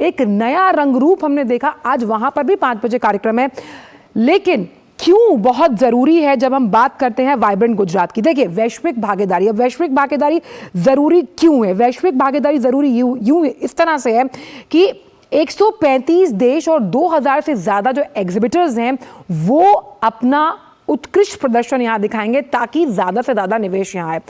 एक नया रंग रूप हमने देखा। आज वहां पर भी 5 बजे कार्यक्रम है, लेकिन क्यों बहुत जरूरी है जब हम बात करते हैं वाइब्रेंट गुजरात की। देखिए, वैश्विक भागीदारी, अब वैश्विक भागीदारी जरूरी क्यों है? वैश्विक भागीदारी जरूरी यूं इस तरह से है कि 135 देश और 2000 से ज्यादा जो एग्जिबिटर्स हैं वो अपना उत्कृष्ट प्रदर्शन यहां दिखाएंगे ताकि ज्यादा से ज्यादा निवेश यहां आए।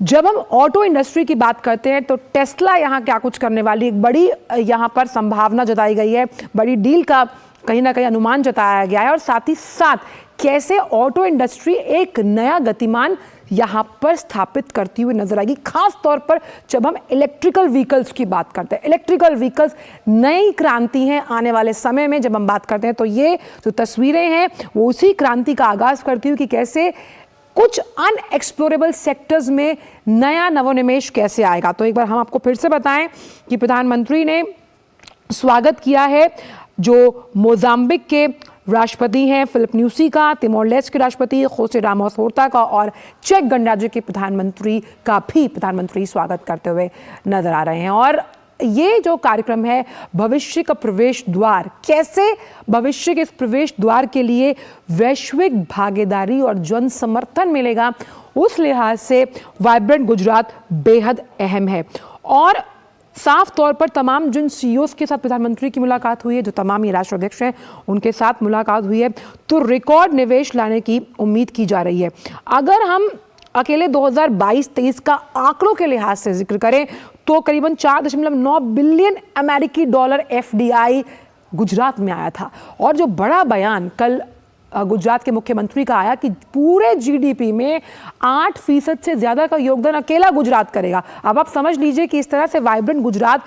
जब हम ऑटो इंडस्ट्री की बात करते हैं तो टेस्ला यहां क्या कुछ करने वाली, एक बड़ी यहां पर संभावना जताई गई है, बड़ी डील का कहीं ना कहीं अनुमान जताया गया है, और साथ ही साथ कैसे ऑटो इंडस्ट्री एक नया गतिमान यहां पर स्थापित करती हुई नजर आएगी, खास तौर पर जब हम इलेक्ट्रिकल व्हीकल्स की बात करते हैं। इलेक्ट्रिकल व्हीकल्स नई क्रांति है आने वाले समय में। जब हम बात करते हैं तो ये जो तस्वीरें हैं वो उसी क्रांति का आगाज करती हुई कि कैसे कुछ अनएक्सप्लोरेबल सेक्टर्स में नया नवोन्मेष कैसे आएगा। तो एक बार हम आपको फिर से बताएं कि प्रधानमंत्री ने स्वागत किया है जो मोजाम्बिक के राष्ट्रपति हैं फिलिप न्यूसी का, तिमोर लेस्टे के राष्ट्रपति जोसे रामोस होर्ता का, और चेक गणराज्य के प्रधानमंत्री का भी प्रधानमंत्री स्वागत करते हुए नजर आ रहे हैं। और ये जो कार्यक्रम है भविष्य का प्रवेश द्वार, कैसे भविष्य के इस प्रवेश द्वार के लिए वैश्विक भागीदारी और जन समर्थन मिलेगा, उस लिहाज से वाइब्रेंट गुजरात बेहद अहम है। और साफ तौर पर तमाम जिन सीईओज के साथ प्रधानमंत्री की मुलाकात हुई है, जो तमाम ये राष्ट्राध्यक्ष हैं उनके साथ मुलाकात हुई है, तो रिकॉर्ड निवेश लाने की उम्मीद की जा रही है। अगर हम अकेले 2022-23 का आंकड़ों के लिहाज से जिक्र करें तो करीबन 4.9 बिलियन अमेरिकी डॉलर एफडीआई गुजरात में आया था। और जो बड़ा बयान कल गुजरात के मुख्यमंत्री का आया कि पूरे जीडीपी में 8% से ज्यादा का योगदान अकेला गुजरात करेगा। अब आप समझ लीजिए कि इस तरह से वाइब्रेंट गुजरात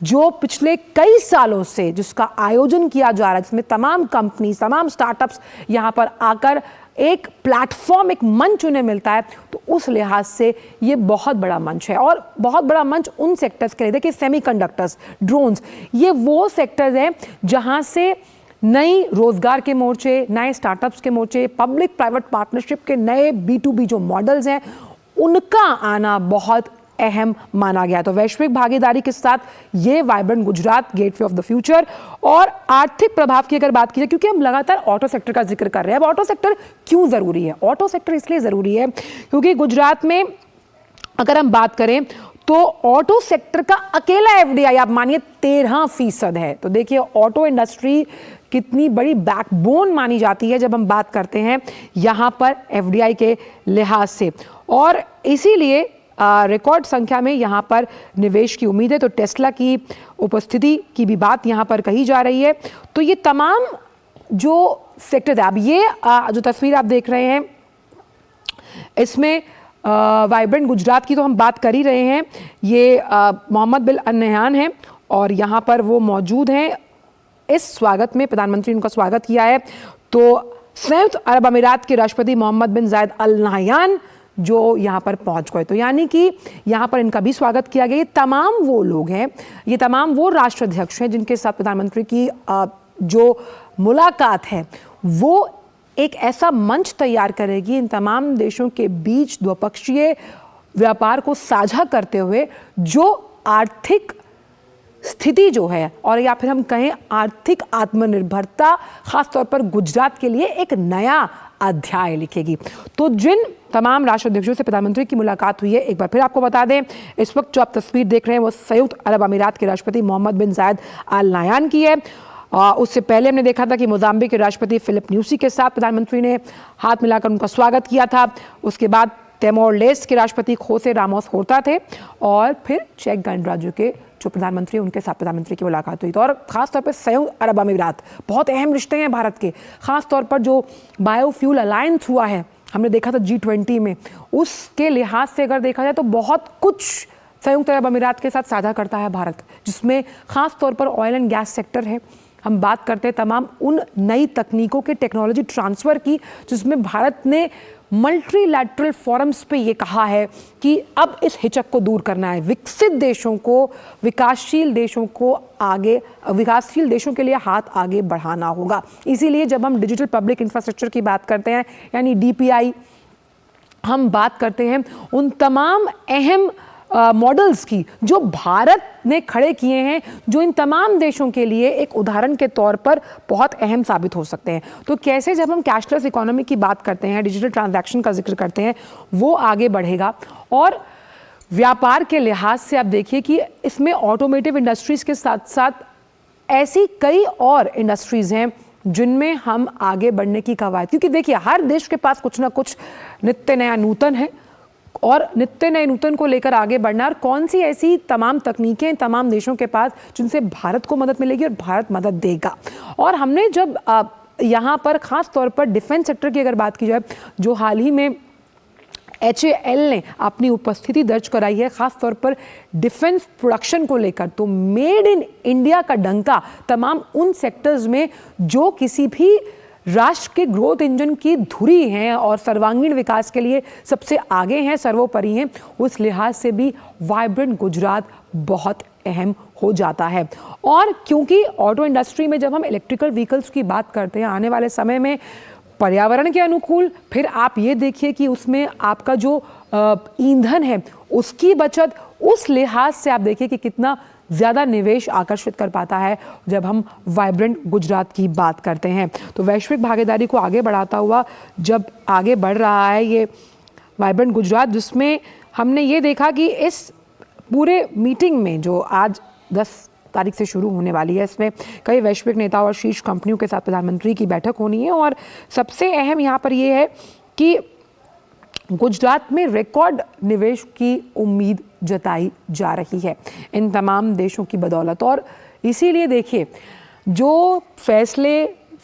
जो पिछले कई सालों से जिसका आयोजन किया जा रहा है, जिसमें तमाम कंपनी, तमाम स्टार्टअप्स यहां पर आकर एक प्लेटफॉर्म, एक मंच उन्हें मिलता है, तो उस लिहाज से ये बहुत बड़ा मंच है। और बहुत बड़ा मंच उन सेक्टर्स के लिए, देखिए सेमीकंडक्टर्स, ड्रोन्स, ये वो सेक्टर्स हैं जहां से नई रोजगार के मोर्चे, नए स्टार्टअप्स के मोर्चे, पब्लिक प्राइवेट पार्टनरशिप के नए B2B जो मॉडल्स हैं उनका आना बहुत अहम माना गया। तो वैश्विक भागीदारी के साथ ये vibrant Gujarat gateway of the future. और आर्थिक प्रभाव की अगर बात की जाए, क्योंकि हम लगातार ऑटो सेक्टर का जिक्र कर रहे हैं, अब ऑटो सेक्टर क्यों जरूरी है? ऑटो सेक्टर इसलिए जरूरी है क्योंकि गुजरात में अगर हम बात करें तो ऑटो सेक्टर का अकेला एफडीआई आप मानिए 13% है। तो देखिए ऑटो इंडस्ट्री कितनी बड़ी बैकबोन मानी जाती है जब हम बात करते हैं यहां पर एफडीआई के लिहाज से, और इसीलिए रिकॉर्ड संख्या में यहां पर निवेश की उम्मीद है। तो टेस्ला की उपस्थिति की भी बात यहां पर कही जा रही है। तो ये तमाम जो सेक्टर है, अब ये जो तस्वीर आप देख रहे हैं इसमें वाइब्रेंट गुजरात की तो हम बात कर ही रहे हैं। ये मोहम्मद बिन नह्यान हैं और यहाँ पर वो मौजूद हैं इस स्वागत में, प्रधानमंत्री ने उनका स्वागत किया है। तो संयुक्त अरब अमीरात के राष्ट्रपति मोहम्मद बिन जायद अल नह्यान जो यहाँ पर पहुँच गए, तो यानी कि यहाँ पर इनका भी स्वागत किया गया। ये तमाम वो लोग हैं, ये तमाम वो राष्ट्राध्यक्ष हैं जिनके साथ प्रधानमंत्री की जो मुलाकात है वो एक ऐसा मंच तैयार करेगी इन तमाम देशों के बीच द्विपक्षीय व्यापार को साझा करते हुए, जो आर्थिक स्थिति जो है, और या फिर हम कहें आर्थिक आत्मनिर्भरता, खासतौर पर गुजरात के लिए एक नया अध्याय लिखेगी। तो जिन तमाम राष्ट्राध्यक्षों से प्रधानमंत्री की मुलाकात हुई है, एक बार फिर आपको बता दें, इस वक्त जो आप तस्वीर देख रहे हैं वो संयुक्त अरब अमीरात के राष्ट्रपति मोहम्मद बिन जायद अल नह्यान की है। उससे पहले हमने देखा था कि मोजाम्बिक के राष्ट्रपति फिलिप न्यूसी के साथ प्रधानमंत्री ने हाथ मिलाकर उनका स्वागत किया था। उसके बाद तिमोर लेस्टे के राष्ट्रपति जोसे रामोस होर्ता थे, और फिर चेक गणराज्य के जो प्रधानमंत्री, उनके साथ प्रधानमंत्री की मुलाकात हुई। तो और खासतौर पर संयुक्त अरब अमीरात, बहुत अहम रिश्ते हैं भारत के, खासतौर पर जो बायोफ्यूल अलायंस हुआ है, हमने देखा था G20 में, उसके लिहाज से अगर देखा जाए तो बहुत कुछ संयुक्त अरब अमीरात के साथ साझा करता है भारत, जिसमें खास तौर पर ऑयल एंड गैस सेक्टर है। हम बात करते हैं तमाम उन नई तकनीकों के टेक्नोलॉजी ट्रांसफ़र की, जिसमें भारत ने मल्टीलैटरल फोरम्स पे ये कहा है कि अब इस हिचक को दूर करना है, विकसित देशों को, विकासशील देशों को आगे, विकासशील देशों के लिए हाथ आगे बढ़ाना होगा। इसीलिए जब हम डिजिटल पब्लिक इंफ्रास्ट्रक्चर की बात करते हैं, यानी DPI, हम बात करते हैं उन तमाम अहम मॉडल्स की जो भारत ने खड़े किए हैं, जो इन तमाम देशों के लिए एक उदाहरण के तौर पर बहुत अहम साबित हो सकते हैं। तो कैसे जब हम कैशलेस इकोनॉमी की बात करते हैं, डिजिटल ट्रांजैक्शन का जिक्र करते हैं, वो आगे बढ़ेगा। और व्यापार के लिहाज से आप देखिए कि इसमें ऑटोमेटिव इंडस्ट्रीज के साथ साथ ऐसी कई और इंडस्ट्रीज हैं जिनमें हम आगे बढ़ने की कवायद, क्योंकि देखिए हर देश के पास कुछ ना कुछ नित्य नया नूतन है और नित्य नए नूतन को लेकर आगे बढ़ना। और कौन सी ऐसी तमाम तकनीकें तमाम देशों के पास जिनसे भारत को मदद मिलेगी और भारत मदद देगा। और हमने जब यहाँ पर खास तौर पर डिफेंस सेक्टर की अगर बात की जाए, जो हाल ही में HAL ने अपनी उपस्थिति दर्ज कराई है खास तौर पर डिफेंस प्रोडक्शन को लेकर, तो मेड इन इंडिया का डंका तमाम उन सेक्टर्स में जो किसी भी राष्ट्र के ग्रोथ इंजन की धुरी हैं और सर्वांगीण विकास के लिए सबसे आगे हैं, सर्वोपरि हैं, उस लिहाज से भी वाइब्रेंट गुजरात बहुत अहम हो जाता है। और क्योंकि ऑटो इंडस्ट्री में जब हम इलेक्ट्रिकल व्हीकल्स की बात करते हैं आने वाले समय में पर्यावरण के अनुकूल, फिर आप ये देखिए कि उसमें आपका जो ईंधन है उसकी बचत, उस लिहाज से आप देखिए कि कितना ज़्यादा निवेश आकर्षित कर पाता है जब हम वाइब्रेंट गुजरात की बात करते हैं। तो वैश्विक भागीदारी को आगे बढ़ाता हुआ जब आगे बढ़ रहा है ये वाइब्रेंट गुजरात, जिसमें हमने ये देखा कि इस पूरे मीटिंग में जो आज 10 तारीख से शुरू होने वाली है, इसमें कई वैश्विक नेताओं और शीर्ष कंपनियों के साथ प्रधानमंत्री की बैठक होनी है। और सबसे अहम यहाँ पर यह है कि गुजरात में रिकॉर्ड निवेश की उम्मीद जताई जा रही है इन तमाम देशों की बदौलत। और इसीलिए देखिए जो फैसले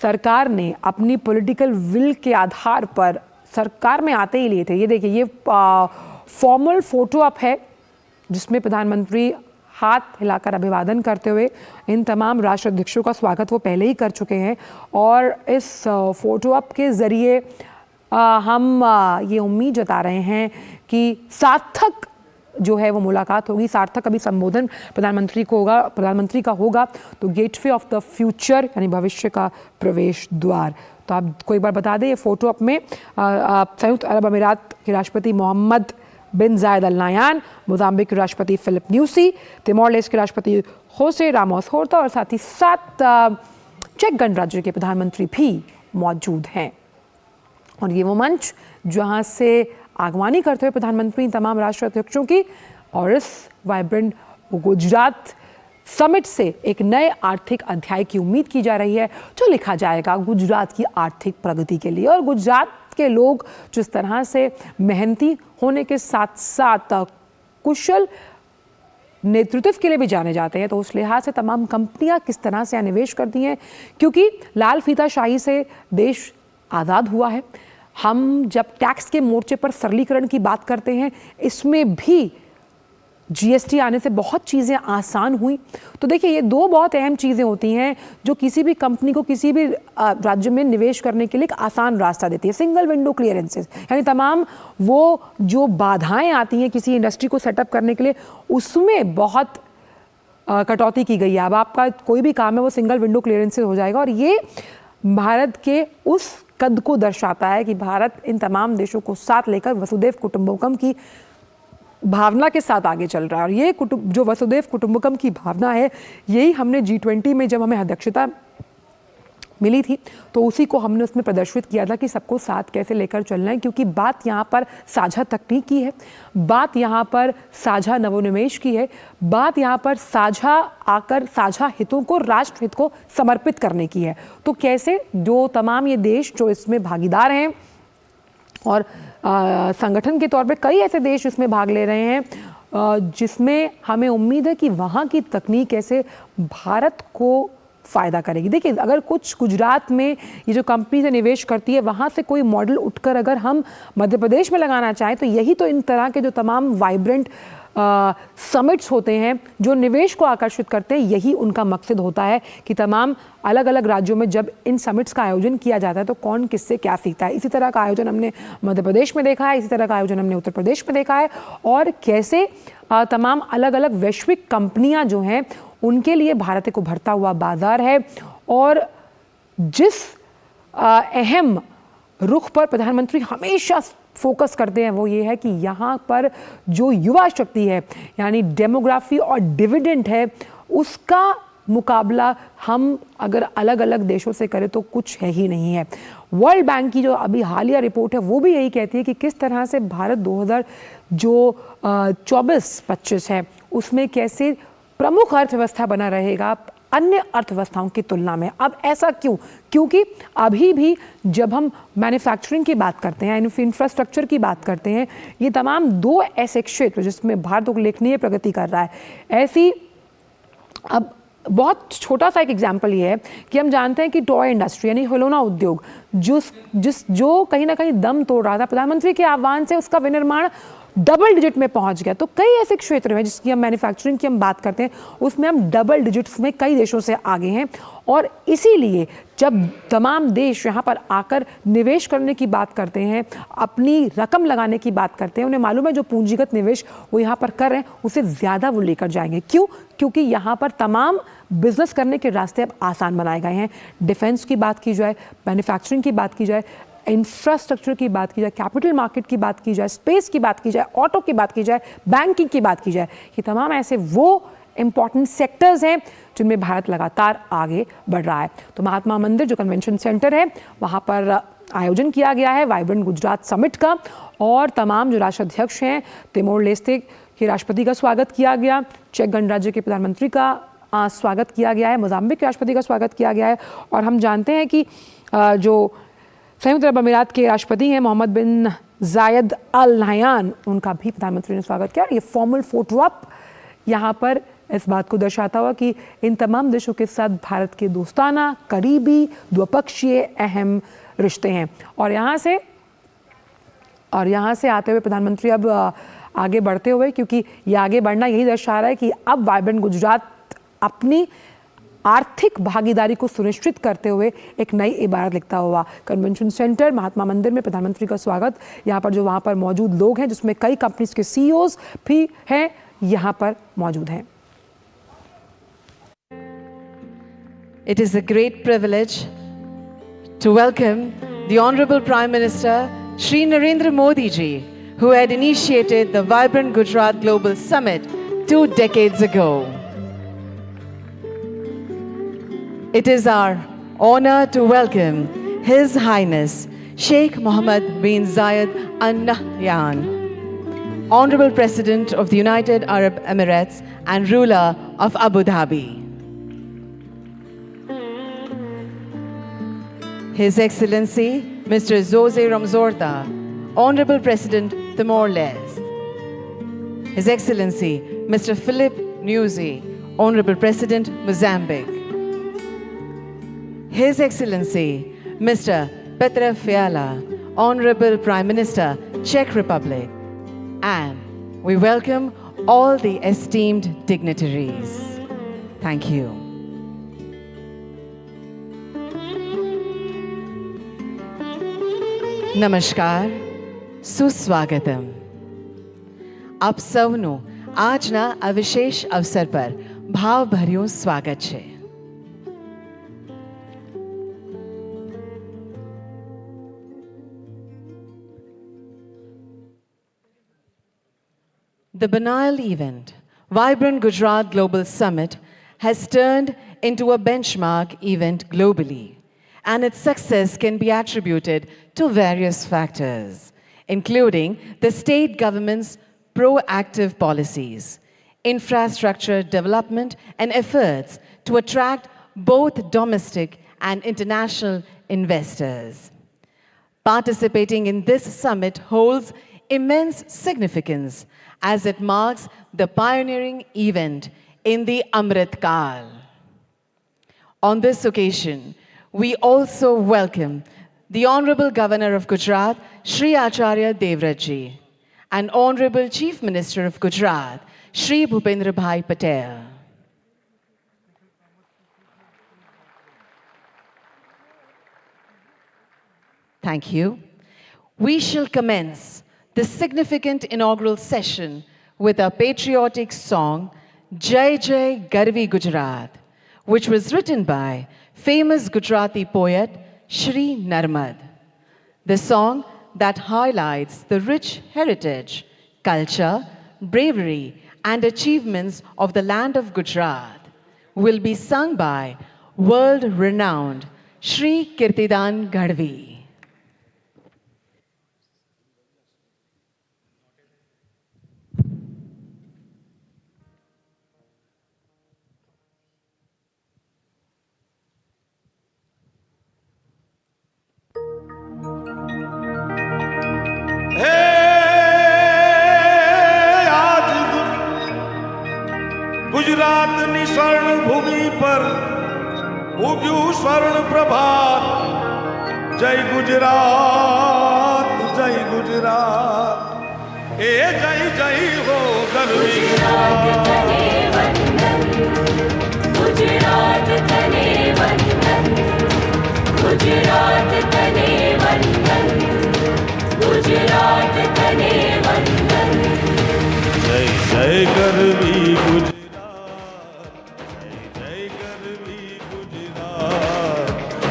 सरकार ने अपनी पॉलिटिकल विल के आधार पर सरकार में आते ही लिए थे, ये देखिए ये फॉर्मल फोटो अप है जिसमें प्रधानमंत्री हाथ हिलाकर अभिवादन करते हुए इन तमाम राष्ट्राध्यक्षों का स्वागत वो पहले ही कर चुके हैं। और इस फोटो अप के ज़रिए हम ये उम्मीद जता रहे हैं कि सार्थक जो है वो मुलाकात होगी, सार्थक अभी संबोधन प्रधानमंत्री का होगा। तो गेटवे ऑफ द फ्यूचर यानी भविष्य का प्रवेश द्वार। तो आपको एक बार बता दें, ये फोटो अप में संयुक्त अरब अमीरात के राष्ट्रपति मोहम्मद बिन जायद अल नायान, मोजाम्बिक के राष्ट्रपति फिलिप न्यूसी, तिमोर लेस्टे के राष्ट्रपति होसे रामोस होर्ता और साथ ही साथ चेक गणराज्य के प्रधानमंत्री भी मौजूद हैं। और ये वो मंच जहां से आगवानी करते हुए प्रधानमंत्री तमाम राष्ट्राध्यक्षों की और इस वाइब्रेंट गुजरात समिट से एक नए आर्थिक अध्याय की उम्मीद की जा रही है, जो लिखा जाएगा गुजरात की आर्थिक प्रगति के लिए। और गुजरात के लोग जिस तरह से मेहनती होने के साथ साथ कुशल नेतृत्व के लिए भी जाने जाते हैं, तो उस लिहाज से तमाम कंपनियां किस तरह से निवेश करती हैं, क्योंकि लाल फीताशाही से देश आज़ाद हुआ है। हम जब टैक्स के मोर्चे पर सरलीकरण की बात करते हैं, इसमें भी GST आने से बहुत चीज़ें आसान हुई। तो देखिए ये दो बहुत अहम चीज़ें होती हैं जो किसी भी कंपनी को किसी भी राज्य में निवेश करने के लिए एक आसान रास्ता देती है। सिंगल विंडो क्लियरेंसेस यानी तमाम वो जो बाधाएं आती हैं किसी इंडस्ट्री को सेटअप करने के लिए, उसमें बहुत कटौती की गई है। अब आपका कोई भी काम है वो सिंगल विंडो क्लियरेंसेस हो जाएगा। और ये भारत के उस कद को दर्शाता है कि भारत इन तमाम देशों को साथ लेकर वसुधैव कुटुंबकम की भावना के साथ आगे चल रहा है। और ये जो वसुधैव कुटुंबकम की भावना है, यही हमने G20 में जब हमें अध्यक्षता मिली थी तो उसी को हमने उसमें प्रदर्शित किया था कि सबको साथ कैसे लेकर चलना है, क्योंकि बात यहाँ पर साझा तकनीक की है, बात यहाँ पर साझा नवोन्मेष की है, बात यहाँ पर साझा हितों को, राष्ट्र हित को समर्पित करने की है। तो कैसे जो तमाम ये देश जो इसमें भागीदार हैं और संगठन के तौर पे कई ऐसे देश इसमें भाग ले रहे हैं जिसमें हमें उम्मीद है कि वहाँ की तकनीक कैसे भारत को फ़ायदा करेगी। देखिए अगर कुछ गुजरात में ये जो कंपनी से निवेश करती है वहाँ से कोई मॉडल उठकर अगर हम मध्य प्रदेश में लगाना चाहें, तो यही तो इन तरह के जो तमाम वाइब्रेंट समिट्स होते हैं जो निवेश को आकर्षित करते हैं, यही उनका मकसद होता है कि तमाम अलग अलग राज्यों में जब इन समिट्स का आयोजन किया जाता है तो कौन किससे क्या सीखता है। इसी तरह का आयोजन हमने मध्य प्रदेश में देखा है, इसी तरह का आयोजन हमने उत्तर प्रदेश में देखा है। और कैसे तमाम अलग अलग वैश्विक कंपनियां जो हैं उनके लिए भारत को भरता हुआ बाजार है। और जिस अहम रुख पर प्रधानमंत्री हमेशा फोकस करते हैं वो ये है कि यहाँ पर जो युवा शक्ति है, यानी डेमोग्राफी और डिविडेंड है, उसका मुकाबला हम अगर अलग अलग देशों से करें तो कुछ है ही नहीं है। वर्ल्ड बैंक की जो अभी हालिया रिपोर्ट है वो भी यही कहती है कि किस तरह से भारत 2024-25 है उसमें कैसे प्रमुख अर्थव्यवस्था बना रहेगा अन्य अर्थव्यवस्थाओं की तुलना में। अब ऐसा क्यों? क्योंकि अभी भी जब हम मैन्युफैक्चरिंग की बात करते हैं, इंफ्रास्ट्रक्चर की बात करते हैं, ये तमाम दो ऐसे क्षेत्र जिसमें भारत उल्लेखनीय प्रगति कर रहा है। ऐसी अब बहुत छोटा सा एक एग्जाम्पल ये है कि हम जानते हैं कि टॉय इंडस्ट्री यानी खिलौना उद्योग जो कहीं ना कहीं दम तोड़ रहा था, प्रधानमंत्री के आह्वान से उसका विनिर्माण डबल डिजिट में पहुंच गया। तो कई ऐसे क्षेत्र हैं जिसकी हम मैन्युफैक्चरिंग की हम बात करते हैं, उसमें हम डबल डिजिट्स में कई देशों से आगे हैं। और इसीलिए जब तमाम देश यहाँ पर आकर निवेश करने की बात करते हैं, अपनी रकम लगाने की बात करते हैं, उन्हें मालूम है जो पूंजीगत निवेश वो यहाँ पर कर रहे हैं उससे ज़्यादा वो लेकर जाएंगे। क्यों? क्योंकि यहाँ पर तमाम बिजनेस करने के रास्ते अब आसान बनाए गए हैं। डिफेंस की बात की जाए, मैन्युफैक्चरिंग की बात की जाए, इंफ्रास्ट्रक्चर की बात की जाए, कैपिटल मार्केट की बात की जाए, स्पेस की बात की जाए, ऑटो की बात की जाए, बैंकिंग की बात की जाए, ये तमाम ऐसे वो इंपॉर्टेंट सेक्टर्स हैं जिनमें भारत लगातार आगे बढ़ रहा है। तो महात्मा मंदिर जो कन्वेंशन सेंटर है वहाँ पर आयोजन किया गया है वाइब्रेंट गुजरात समिट का, और तमाम जो राष्ट्राध्यक्ष हैं, तिमोर लेस्ते के राष्ट्रपति का स्वागत किया गया, चेक गणराज्य के प्रधानमंत्री का स्वागत किया गया है, मोजाम्बिक के राष्ट्रपति का स्वागत किया गया है। और हम जानते हैं कि जो संयुक्त अरब अमीरात के राष्ट्रपति हैं Mohammad bin Zayed Al Nahyan, उनका भी प्रधानमंत्री ने स्वागत किया। ये फॉर्मल फोटो अप यहाँ पर इस बात को दर्शाता हुआ कि इन तमाम देशों के साथ भारत के दोस्ताना, करीबी, द्विपक्षीय अहम रिश्ते हैं। और यहाँ से आते हुए प्रधानमंत्री अब आगे बढ़ते हुए, क्योंकि ये आगे बढ़ना यही दर्शा रहा है कि अब वाइब्रेंट गुजरात अपनी आर्थिक भागीदारी को सुनिश्चित करते हुए एक नई इबारत लिखता हुआ। कन्वेंशन सेंटर महात्मा मंदिर में प्रधानमंत्री का स्वागत, यहाँ पर जो वहाँ पर मौजूद लोग हैं जिसमें कई कंपनीज के सीईओज भी हैं, यहाँ पर मौजूद हैं। It is a great privilege to welcome the Honorable Prime Minister Shri Narendra Modi ji, who had initiated the Vibrant Gujarat Global Summit 2 decades ago. It is our honor to welcome His Highness Sheikh Mohammed bin Zayed Al Nahyan, Honorable President of the United Arab Emirates and ruler of Abu Dhabi. His Excellency Mr. Jose Ramzorda, Honorable President Timor-Leste. His Excellency Mr. Philip Nyusi, Honorable President Mozambique. His Excellency Mr. Petra Fiala, Honorable Prime Minister, Czech Republic. And we welcome all the esteemed dignitaries. Thank you. નમસ્કાર, સુસ્વાગતમ. આપ સૌનું આજના આ વિશેષ અવસર પર ભાવભર્યું સ્વાગત છે. The banal event, Vibrant Gujarat Global Summit, has turned into a benchmark event globally, and its success can be attributed to various factors, including the state government's proactive policies, infrastructure development, and efforts to attract both domestic and international investors. Participating in this summit holds immense significance as it marks the pioneering event in the Amrit Kal. On this occasion, we also welcome the Honorable Governor of Gujarat, Shri Acharya Devrat ji, and Honorable Chief Minister of Gujarat, Shri Bhupendra Bhai Patel. Thank you. We shall commence the significant inaugural session with a patriotic song, Jai Jai Garvi Gujarat, which was written by famous Gujarati poet Shri Narmad. The song that highlights the rich heritage, culture, bravery, and achievements of the land of Gujarat will be sung by world-renowned Shri Kirtidan Gadhvi. गुजरातनी स्वर्ण भूमि पर उग्यू स्वर्ण प्रभात। जय गुजरात, जय गुजरात, ए जय जय हो गर्वी गुजरात तने वंदन, गुजरात तने वंदन, गुजरात तने वंदन। जय जय गर्वी गुजरात,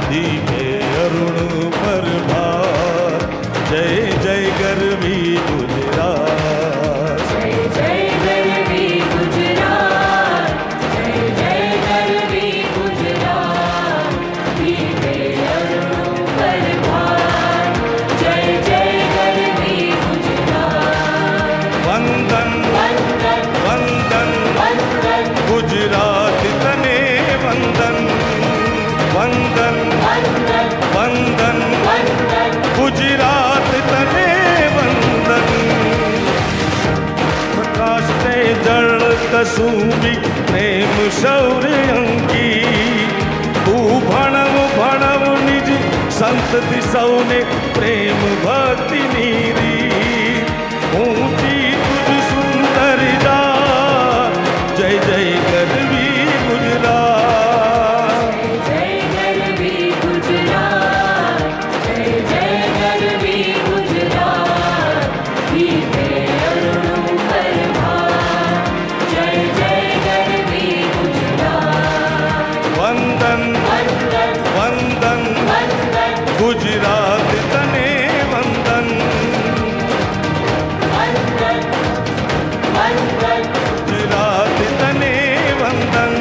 दीपे अरुण प्रभात। जय जय गर्वी गुजरात, जय जय गर्वी गुजरात, जय जय गर्वी गुजरात, दीपे अरुण प्रभात। जय जय गर्वी गुजरात। वंदन वंदन वंदन वंदन गुजरात तने वंदन। वंदन वंदन वंदन वंदन गुजरात तने वंदन। प्रकाश से जड़ कसुंबी प्रेम शौर्य अंकी। तू भणव भणव निज संतति सौने प्रेम भक्ति नीरी। ऊंची तुझ सुंदर जा, जय जय गर्वी गुजरात। जय गर्वी गुजरात, जय जय गर्वी गुजरात, दीपे अरुण प्रभात। जय जय गर्वी गुजरात। वंदन वंदन वंदन वंदन गुजरात तने वंदन। वंदन वंदन गुजरात तने वंदन।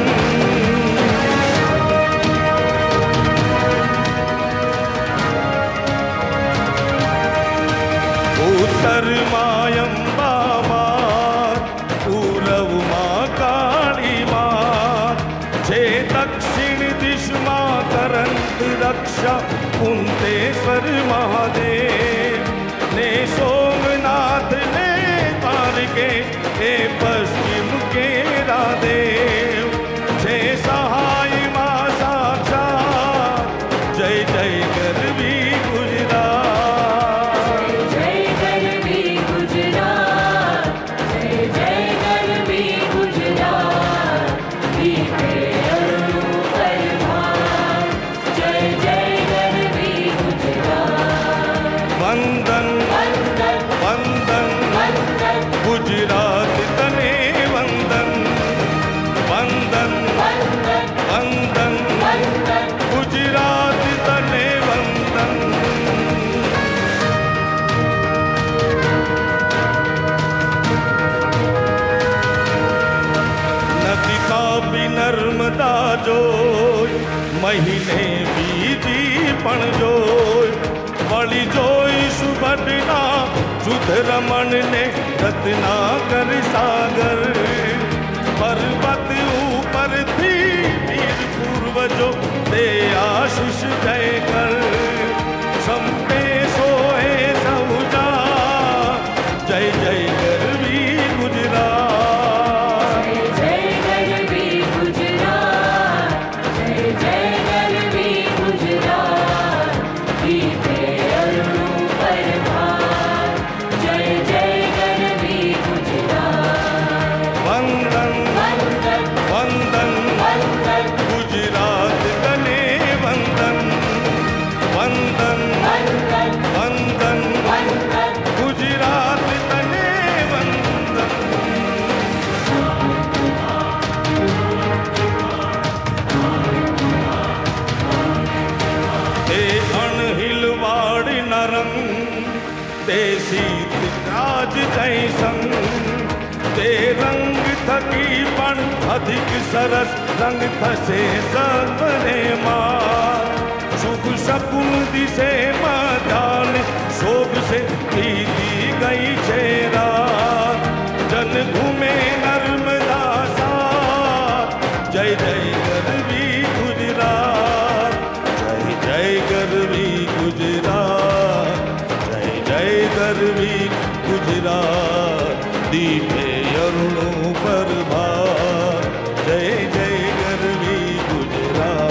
उत्तर मायंबा मात, पूरव मां काली मात। जे दक्षिण दिशा करंत रक्षा कुंतेश्वर महादेव। ने सोमनाथ ने तारके ए पश्चिम के रादेव। जे सहाय मां साक्षात, जय जय गर्वी गुजरात। जय गर्वी गुजरात, जय जय गर्वी गुजरात, दीपे अरुण प्रभात। जय जय गर्वी गुजरात। वंदन वंदन वंदन वंदन गुजरात तने वंदन। वंदन वंदन वंदन वंदन गुजरात तने वंदन। नदी तापी नर्मदा जोय, महीने बीजी पण जोय। वળી જોઈ સુભદ્રના સુધ રમણ ને રત્નાકર સાગર। પર્વત ઉપરથી વીર પૂર્વજો દે આશીષ જય કર। સંપે સોએ સૌજા, જય જય ગરવી ગુજરાત। जय जय गर्वी गुजरात, जय जय गर्वी गुजरात, दीपे अरुण प्रभात। जय जय गर्वी गुजरात। वंदन वंदन वंदन वंदन गुजरात तने वंदन। ते शीत राज जैसन ते रंग थकी पण अधिक सरस रंग थसे सर्वने मार शुभ शकुन दिसे मध्यान शोभ से पीती गई छेरा जन घूमे नर्मदा सार जय जय गरवी गुजरात जय जय गरवी गुजरात जय जय गरवी गुजरात दीपे अरुणो पर भार जय जय गरवी गुजरात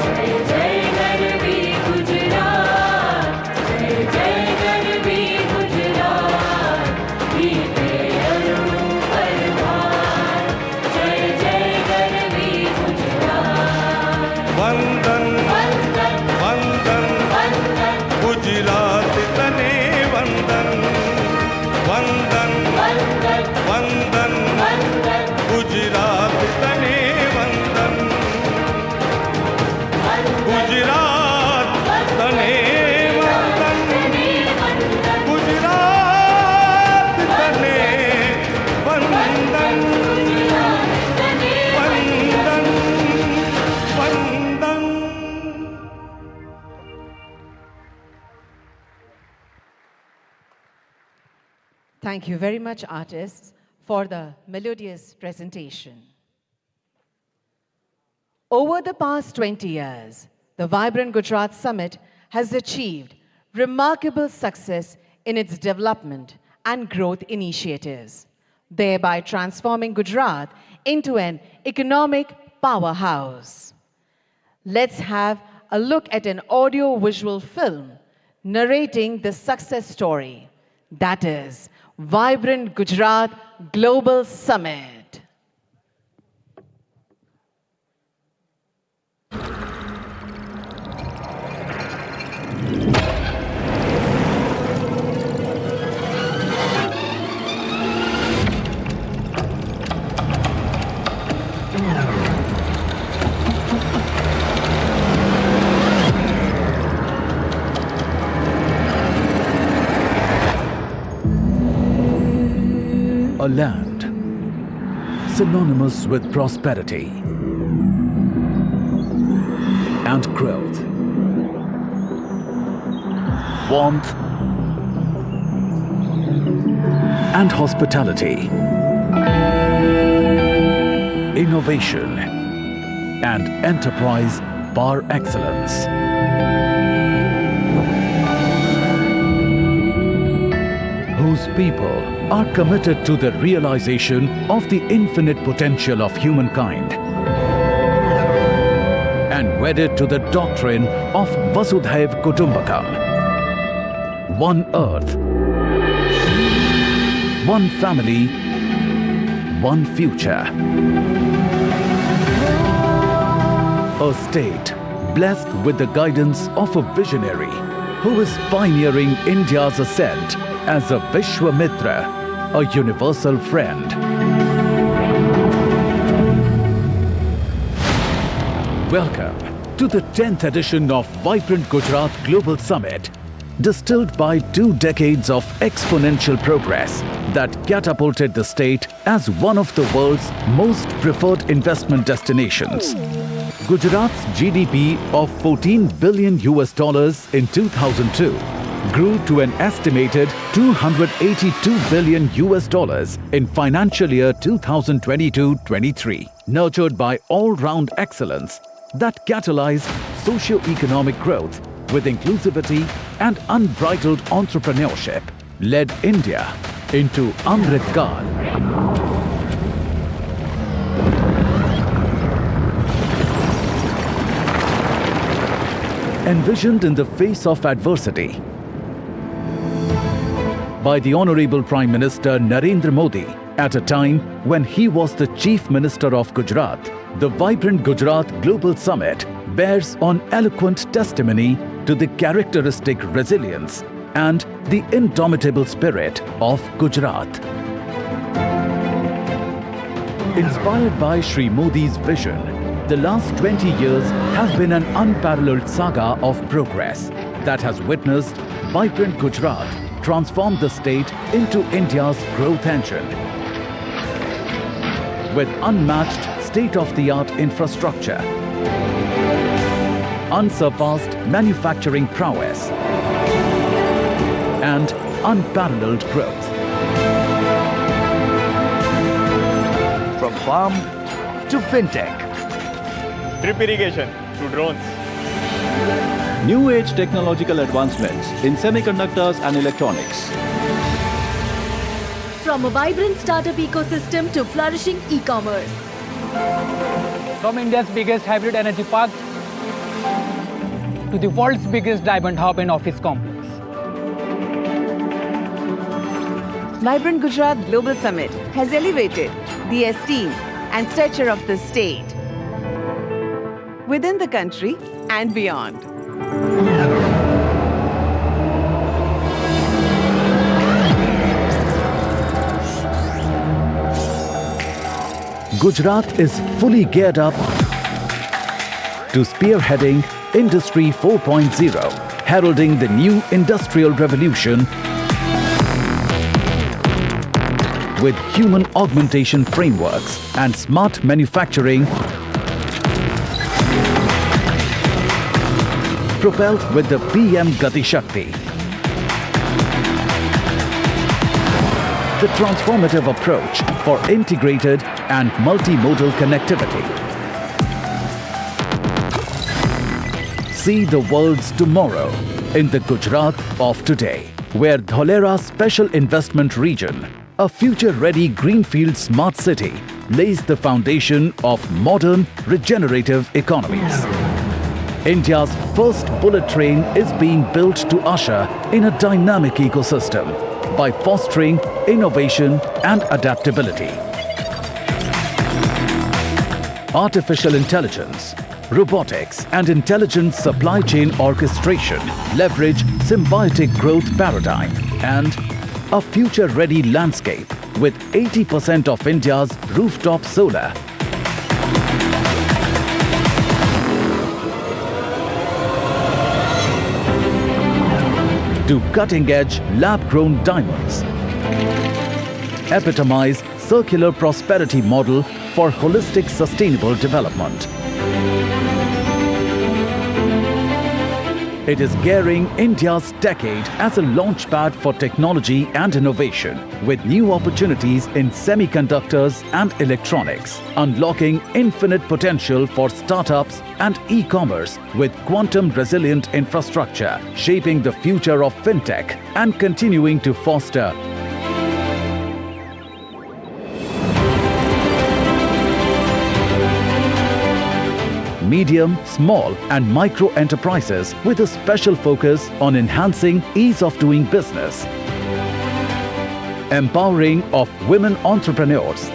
जय जय गरवी गुजरात जय जय गरवी गुजरात दीपे अरुणो पर भार जय जय गरवी गुजरात वंदन वंदन वंदन वंदन गुजरात तने वंदन वंदन वंदन वंदन वंदन गुजरात तने वंदन गुजरात तने वंदन गुजरात तने वंदन वंदन वंदन Thank you very much, artists, for the melodious presentation. Over the past 20 years, the Vibrant Gujarat Summit has achieved remarkable success in its development and growth initiatives, thereby transforming Gujarat into an economic powerhouse. Let's have a look at an audio-visual film narrating the success story, that is, Vibrant Gujarat Global Summit. A land synonymous with prosperity and growth, warmth and hospitality, innovation and enterprise par excellence. Whose people are committed to the realization of the infinite potential of humankind and wedded to the doctrine of Vasudhaiv Kutumbakam. One earth, one family, one future. A state blessed with the guidance of a visionary who is pioneering India's ascent as a Vishwamitra, a universal friend. Welcome to the 10th edition of Vibrant Gujarat Global Summit, distilled by 2 decades of exponential progress that catapulted the state as one of the world's most preferred investment destinations. Gujarat's GDP of $14 billion in 2002 grew to an estimated $282 billion in financial year 2022-23, nurtured by all-round excellence that catalyzed socio-economic growth with inclusivity and unbridled entrepreneurship, led India into Amrit Kaal. Envisioned in the face of adversity by the Honorable Prime Minister Narendra Modi at a time when he was the Chief Minister of Gujarat, the Vibrant Gujarat Global Summit bears on eloquent testimony to the characteristic resilience and the indomitable spirit of Gujarat. Inspired by Shri Modi's vision, the last 20 years have been an unparalleled saga of progress that has witnessed Vibrant Gujarat transform the state into India's growth engine. With unmatched state-of-the-art infrastructure, unsurpassed manufacturing prowess, and unparalleled growth. From farm to fintech, drip irrigation to drones. New age technological advancements in semiconductors and electronics. From a vibrant startup ecosystem to flourishing e-commerce. From India's biggest hybrid energy park to the world's biggest diamond hub and office complex. Vibrant Gujarat Global Summit has elevated the esteem and stature of the state within the country and beyond. Gujarat is fully geared up to spearheading Industry 4.0, heralding the new industrial revolution with human augmentation frameworks and smart manufacturing propelled with the PM Gati Shakti. The transformative approach for integrated and multimodal connectivity. See the world's tomorrow in the Gujarat of today, where Dholera Special Investment Region, a future-ready greenfield smart city, lays the foundation of modern regenerative economies. India's first bullet train is being built to usher in a dynamic ecosystem by fostering innovation and adaptability. Artificial intelligence, robotics and intelligent supply chain orchestration leverage symbiotic growth paradigm and a future-ready landscape with 80% of India's rooftop solar. To cutting-edge lab-grown diamonds. Epitomize circular prosperity model for holistic sustainable development. It is gearing India's decade as a launchpad for technology and innovation, with new opportunities in semiconductors and electronics, unlocking infinite potential for startups and e-commerce with quantum-resilient infrastructure, shaping the future of fintech and continuing to foster medium, small and micro enterprises with a special focus on enhancing ease of doing business, empowering of women entrepreneurs,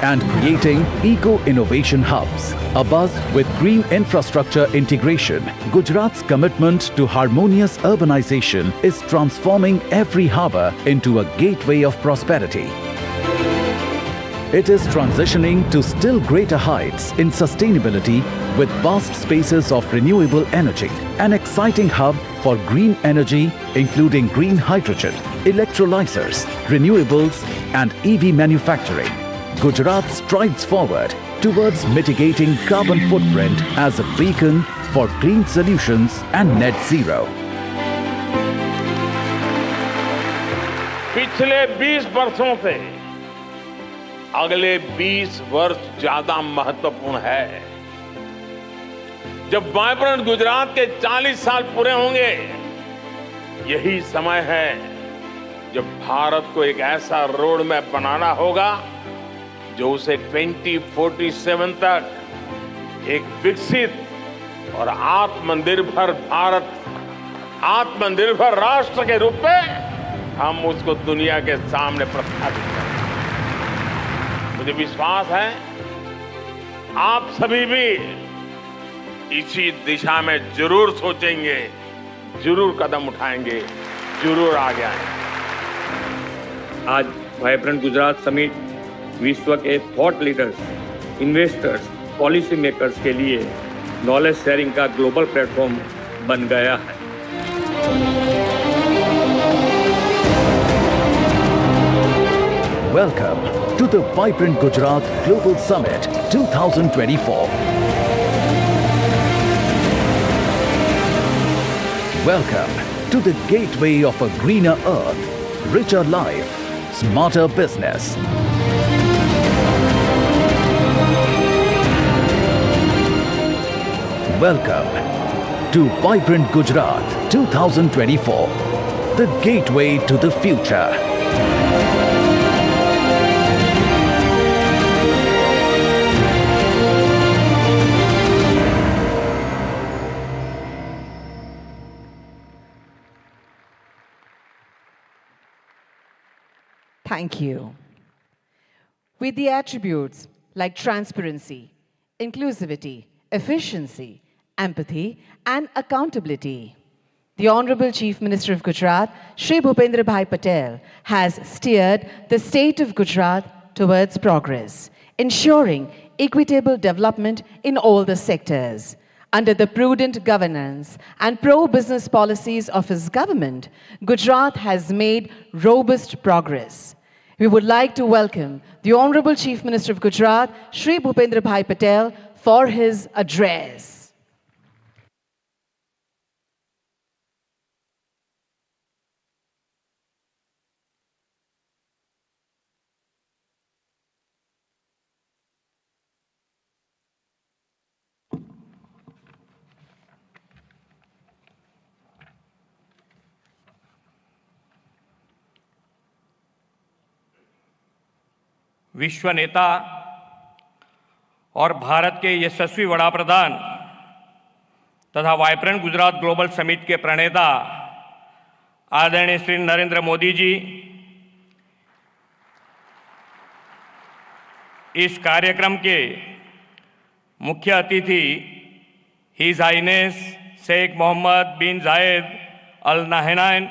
and creating eco-innovation hubs. Abuzz with green infrastructure integration, Gujarat's commitment to harmonious urbanization is transforming every harbour into a gateway of prosperity. It is transitioning to still greater heights in sustainability with vast spaces of renewable energy, an exciting hub for green energy including green hydrogen, electrolyzers, renewables and EV manufacturing. Gujarat strides forward towards mitigating carbon footprint as a beacon for green solutions and net zero. पिछले 20 वर्षों से अगले 20 वर्ष ज्यादा महत्वपूर्ण है। जब vibrant Gujarat के 40 साल पूरे होंगे, यही समय है जब भारत को एक ऐसा रोड मैप बनाना होगा जो उसे 2047 तक एक विकसित और आत्मनिर्भर भारत, आत्मनिर्भर राष्ट्र के रूप में हम उसको दुनिया के सामने प्रस्थापित करें। मुझे विश्वास है आप सभी भी इसी दिशा में जरूर सोचेंगे, जरूर कदम उठाएंगे, जरूर आगे आएंगे। आज वाइब्रेंट गुजरात समिट विश्व के thought leaders, investors, policy makers के लिए नॉलेज शेयरिंग का ग्लोबल प्लेटफॉर्म बन गया है। Welcome to the Vibrant Gujarat Global Summit 2024. Welcome to the gateway of a greener earth, richer life, smarter business. Welcome to Vibrant Gujarat 2024, the gateway to the future. Thank you. With the attributes like transparency, inclusivity, efficiency, empathy, and accountability, the Honorable Chief Minister of Gujarat, Shri Bhupendra Bhai Patel, has steered the state of Gujarat towards progress, ensuring equitable development in all the sectors. Under the prudent governance and pro-business policies of his government, Gujarat has made robust progress. We would like to welcome the Honorable Chief Minister of Gujarat, Shri Bhupendra Bhai Patel, for his address. विश्व नेता और भारत के यशस्वी वड़ा प्रधान तथा vibrant Gujarat global summit के प्रणेता आदरणीय श्री नरेंद्र मोदी जी इस कार्यक्रम के मुख्य अतिथि His Highness Sheikh Mohammed bin Zayed Al Nahyan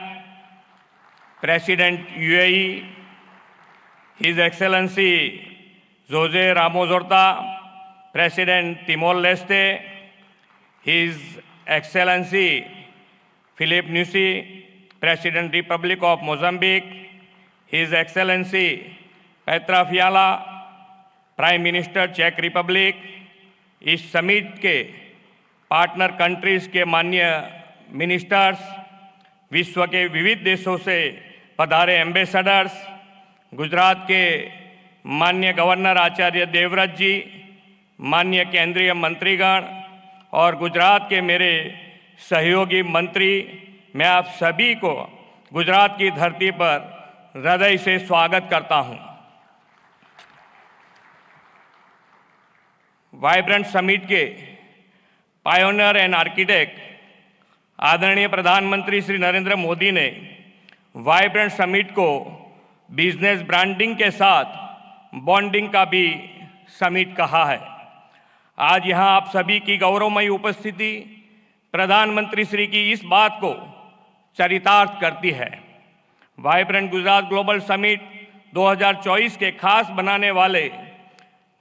President UAE, His Excellency Jose Ramos Horta, President Timor-Leste, His Excellency Philip Nyusi, President Republic of Mozambique, His Excellency Petra Fiala, Prime Minister Czech Republic, इस summit के partner countries के माननीय ministers, विश्व के विविध देशों से पधारे एम्बेसडर्स, गुजरात के माननीय गवर्नर आचार्य देवव्रत जी, माननीय केंद्रीय मंत्रीगण और गुजरात के मेरे सहयोगी मंत्री, मैं आप सभी को गुजरात की धरती पर हृदय से स्वागत करता हूं। वाइब्रेंट समिट के पायोनियर एंड आर्किटेक्ट आदरणीय प्रधानमंत्री श्री नरेंद्र मोदी ने वाइब्रेंट समिट को बिजनेस ब्रांडिंग के साथ बॉन्डिंग का भी समिट कहा है। आज यहां आप सभी की गौरवमयी उपस्थिति प्रधानमंत्री श्री की इस बात को चरितार्थ करती है। वाइब्रेंट गुजरात ग्लोबल समिट 2024 के खास बनाने वाले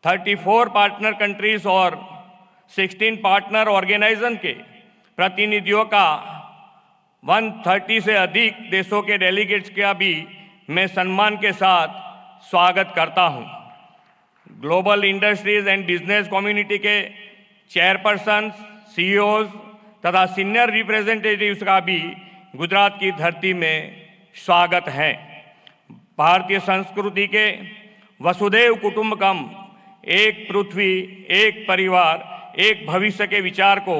34 पार्टनर कंट्रीज और 16 पार्टनर ऑर्गेनाइजेशन के प्रतिनिधियों का 130 से अधिक देशों के डेलीगेट्स का भी मैं सम्मान के साथ स्वागत करता हूं। Global industries and business community के चेयरपर्सन, सीईओज तथा सीनियर रिप्रेजेंटेटिव्स का भी गुजरात की धरती में स्वागत है। भारतीय संस्कृति के वसुधैव कुटुंबकम, एक पृथ्वी, एक परिवार, एक भविष्य के विचार को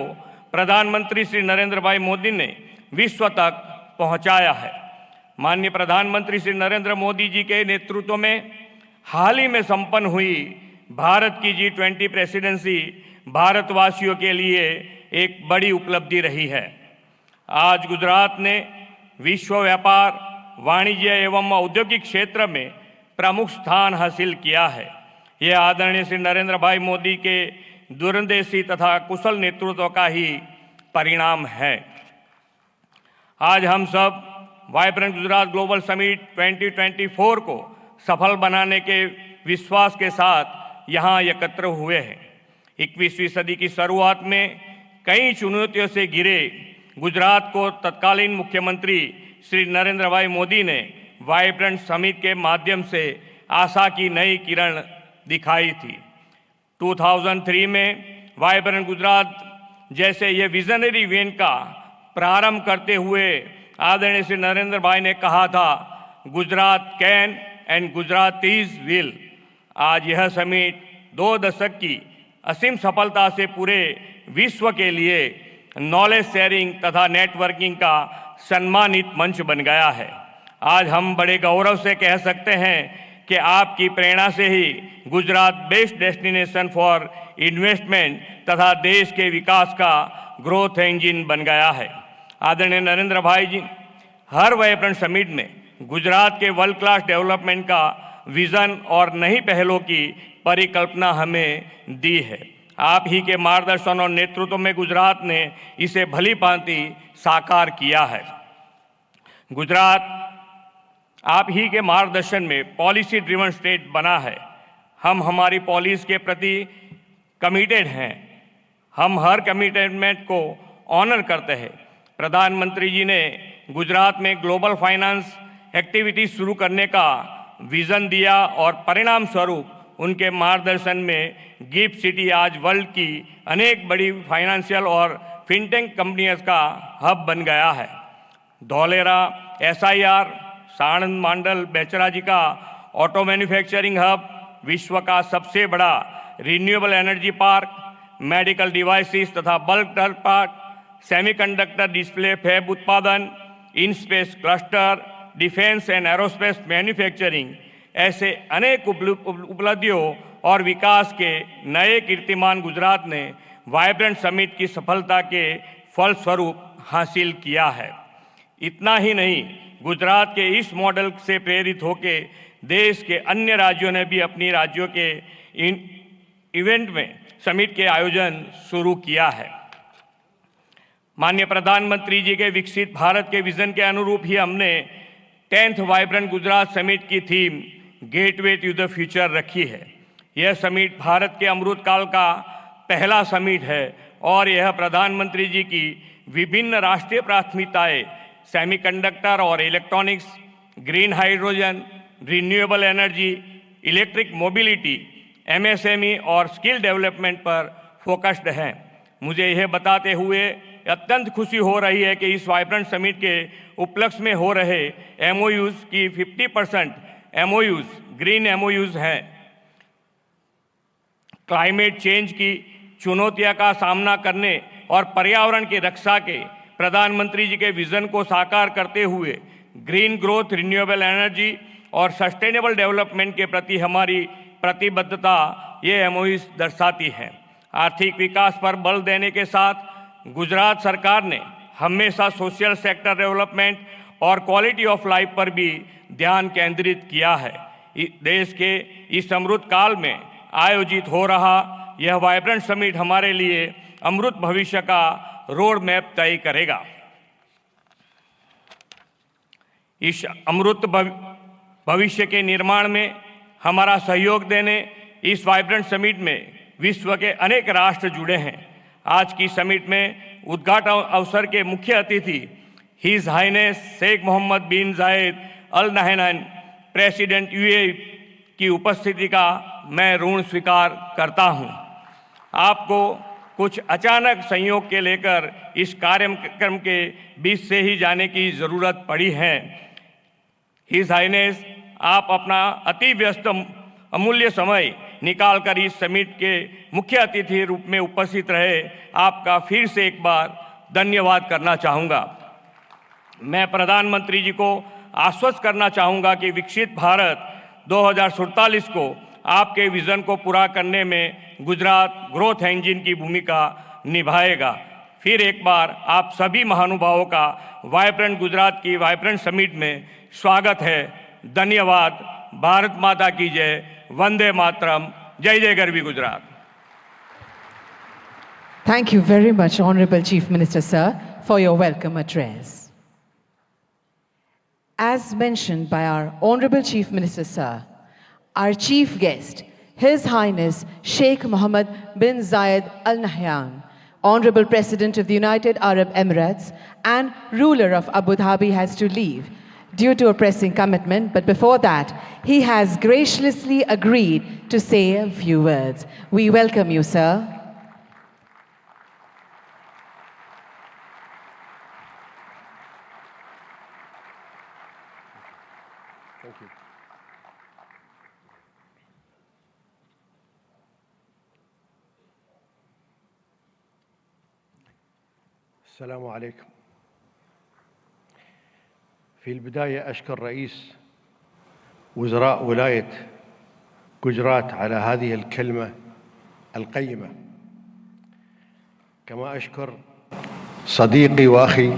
प्रधानमंत्री श्री नरेंद्र भाई मोदी ने विश्व तक पहुंचाया है। माननीय प्रधानमंत्री श्री नरेंद्र मोदी जी के नेतृत्व में हाल ही में संपन्न हुई भारत की G20 प्रेसिडेंसी भारतवासियों के लिए एक बड़ी उपलब्धि रही है। आज गुजरात ने विश्व व्यापार, वाणिज्य एवं औद्योगिक क्षेत्र में प्रमुख स्थान हासिल किया है। यह आदरणीय श्री नरेंद्र भाई मोदी के दूरंदेशी तथा कुशल नेतृत्व का ही परिणाम है। आज हम सब वाइब्रेंट गुजरात ग्लोबल समिट 2024 को सफल बनाने के विश्वास के साथ यहाँ एकत्र हुए हैं। 21वीं सदी की शुरुआत में कई चुनौतियों से घिरे गुजरात को तत्कालीन मुख्यमंत्री श्री नरेंद्र भाई मोदी ने वाइब्रेंट समिट के माध्यम से आशा की नई किरण दिखाई थी। 2003 में वाइब्रेंट गुजरात जैसे ये विजनरी इवेंट का प्रारंभ करते हुए आदरणीय श्री नरेंद्र भाई ने कहा था, Gujarat can and Gujaratis will. आज यह समिट 2 दशक की असीम सफलता से पूरे विश्व के लिए नॉलेज शेयरिंग तथा नेटवर्किंग का सम्मानित मंच बन गया है। आज हम बड़े गौरव से कह सकते हैं कि आपकी प्रेरणा से ही Gujarat best destination for investment तथा देश के विकास का ग्रोथ इंजन बन गया है। आदरणीय नरेंद्र भाई जी हर वाइब्रेंट समिट में गुजरात के वर्ल्ड क्लास डेवलपमेंट का विजन और नई पहलों की परिकल्पना हमें दी है। आप ही के मार्गदर्शन और नेतृत्व में गुजरात ने इसे भली भांति साकार किया है। गुजरात आप ही के मार्गदर्शन में पॉलिसी ड्रिवन स्टेट बना है। हम हमारी पॉलिसी के प्रति कमिटेड हैं। हम हर कमिटमेंट को ऑनर करते हैं। प्रधानमंत्री जी ने गुजरात में ग्लोबल फाइनेंस एक्टिविटी शुरू करने का विजन दिया और परिणाम स्वरूप उनके मार्गदर्शन में गिफ्ट सिटी आज वर्ल्ड की अनेक बड़ी फाइनेंशियल और फिनटेक कंपनियों का हब बन गया है। धौलेरा SIR, साणंद मांडल बेचरा जी का ऑटो मैन्युफैक्चरिंग हब, विश्व का सबसे बड़ा renewable energy park, medical devices तथा bulk drug park, semiconductor display fab उत्पादन, in space cluster, defence and aerospace manufacturing, ऐसे अनेक उपलब्धियों और विकास के नए कीर्तिमान गुजरात ने वाइब्रेंट समिट की सफलता के फलस्वरूप हासिल किया है। इतना ही नहीं, गुजरात के इस मॉडल से प्रेरित होकर देश के अन्य राज्यों ने भी अपनी राज्यों के इवेंट में समिट के आयोजन शुरू किया है। माननीय प्रधानमंत्री जी के विकसित भारत के विजन के अनुरूप ही हमने 10th वाइब्रेंट गुजरात समिट की theme gateway to the future रखी है। यह समिट भारत के अमृत काल का पहला समिट है और यह प्रधानमंत्री जी की विभिन्न राष्ट्रीय प्राथमिकताएं सेमीकंडक्टर और electronics, green hydrogen, renewable energy, electric mobility, MSME और स्किल डेवलपमेंट पर फोकस्ड हैं। मुझे यह बताते हुए अत्यंत खुशी हो रही है कि इस वाइब्रेंट समिट के उपलक्ष्य में हो रहे MOUs की 50% MOUs ग्रीन MOUs हैं। क्लाइमेट चेंज की चुनौतियों का सामना करने और पर्यावरण की रक्षा के प्रधानमंत्री जी के विजन को साकार करते हुए ग्रीन ग्रोथ, रिन्यूएबल एनर्जी और सस्टेनेबल डेवलपमेंट के प्रति हमारी प्रतिबद्धता ये MOUs दर्शाती है। आर्थिक विकास पर बल देने के साथ गुजरात सरकार ने हमेशा सोशल सेक्टर डेवलपमेंट और क्वालिटी ऑफ लाइफ पर भी ध्यान केंद्रित किया है। देश के इस अमृत काल में आयोजित हो रहा यह वाइब्रेंट समिट हमारे लिए अमृत भविष्य का रोड मैप तय करेगा। इस अमृत भविष्य के निर्माण में हमारा सहयोग देने इस वाइब्रेंट समिट में विश्व के अनेक राष्ट्र जुड़े हैं। आज की समिट में उद्घाटन अवसर के मुख्य अतिथि His Highness Sheikh Mohammed bin Zayed Al Nahyan president UAE की उपस्थिति का मैं ऋण स्वीकार करता हूं। आपको कुछ अचानक संयोग के लेकर इस कार्यक्रम के बीच से ही जाने की ज़रूरत पड़ी है। हिज हाइनेस, आप अपना अति व्यस्त अमूल्य समय निकालकर इस समिट के मुख्य अतिथि रूप में उपस्थित रहे, आपका फिर से एक बार धन्यवाद करना चाहूँगा। मैं प्रधानमंत्री जी को आश्वस्त करना चाहूँगा कि विकसित भारत 2047 को आपके विजन को पूरा करने में गुजरात ग्रोथ इंजन की भूमिका निभाएगा। फिर एक बार आप सभी महानुभावों का वाइब्रेंट गुजरात की वाइब्रेंट समिट में स्वागत है। धन्यवाद। भारत माता की जय। वंदे मातरम। जय जय Garvi Gujarat. Thank you very much, Honorable Chief Minister, sir, for your welcome address. As mentioned by our Honorable Chief Minister, sir, our chief guest, His Highness Sheikh Mohammed bin Zayed Al Nahyan, Honorable President of the United Arab Emirates and ruler of Abu Dhabi has to leave due to a pressing commitment, but before that, he has graciously agreed to say a few words. We welcome you, sir. Thank you. السلام عليكم. في البداية أشكر رئيس وزراء ولاية جوجرات على هذه الكلمة القيمة، كما أشكر صديقي وأخي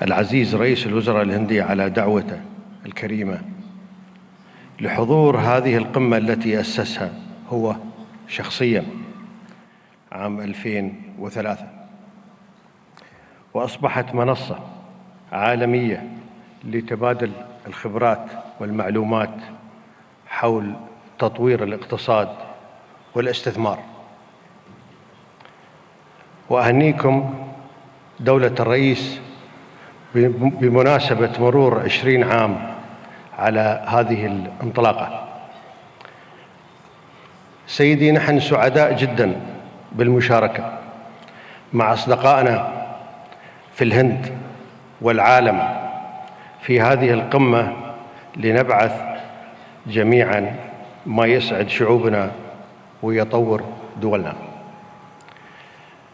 العزيز رئيس الوزراء الهندي على دعوته الكريمة لحضور هذه القمة التي أسسها هو شخصيا عام 2003، وأصبحت منصة عالمية لتبادل الخبرات والمعلومات حول تطوير الاقتصاد والاستثمار. وأهنيكم دولة الرئيس بمناسبة مرور 20 عام على هذه الانطلاقة. سيدي، نحن سعداء جدا بالمشاركة مع أصدقائنا في الهند والعالم في هذه القمة لنبعث جميعا ما يسعد شعوبنا ويطور دولنا.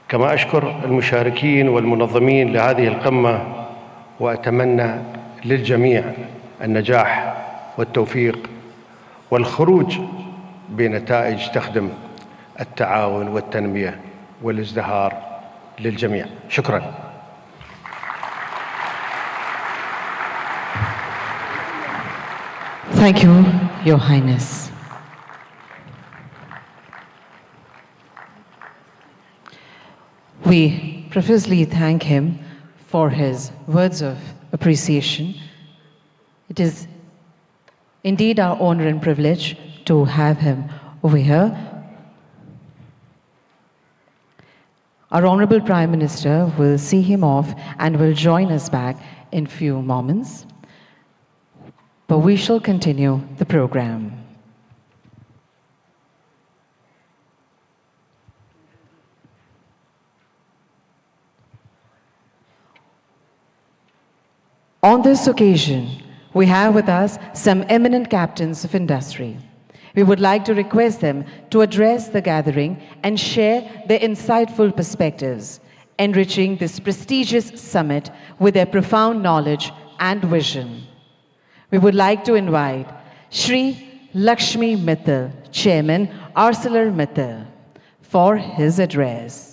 كما أشكر المشاركين والمنظمين لهذه القمة، وأتمنى للجميع النجاح والتوفيق والخروج بنتائج تخدم التعاون والتنمية والازدهار للجميع. شكرا. Thank you, Your Highness. We profusely thank him for his words of appreciation. It is indeed our honor and privilege to have him over here. Our Honorable Prime Minister will see him off and will join us back in few moments. But we shall continue the program. On this occasion, we have with us some eminent captains of industry. We would like to request them to address the gathering and share their insightful perspectives, enriching this prestigious summit with their profound knowledge and vision. We would like to invite Shri Lakshmi Mittal, Chairman, ArcelorMittal, for his address.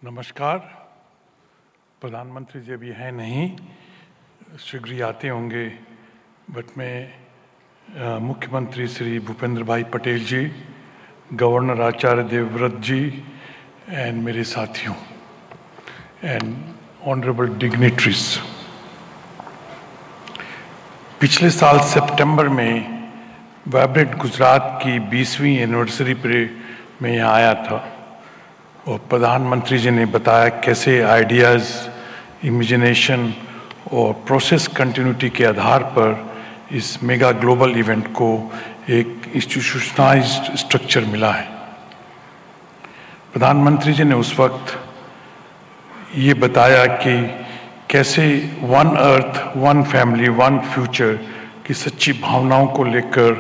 नमस्कार। प्रधानमंत्री जी अभी हैं नहीं, शीघ्र ही आते होंगे, but मैं मुख्यमंत्री श्री भूपेंद्र भाई पटेल जी, गवर्नर आचार्य देवव्रत जी एंड मेरे साथियों एंड ऑनरेबल डिग्निटरीज, पिछले साल सितंबर में वाइब्रेंट गुजरात की 20वीं एनिवर्सरी पर मैं यहाँ आया था और प्रधानमंत्री जी ने बताया कैसे आइडियाज़, इमेजिनेशन और प्रोसेस कंटिन्यूटी के आधार पर इस मेगा ग्लोबल इवेंट को एक इंस्टीट्यूशनलाइज्ड स्ट्रक्चर मिला है। प्रधानमंत्री जी ने उस वक्त ये बताया कि कैसे one earth, one family, one future की सच्ची भावनाओं को लेकर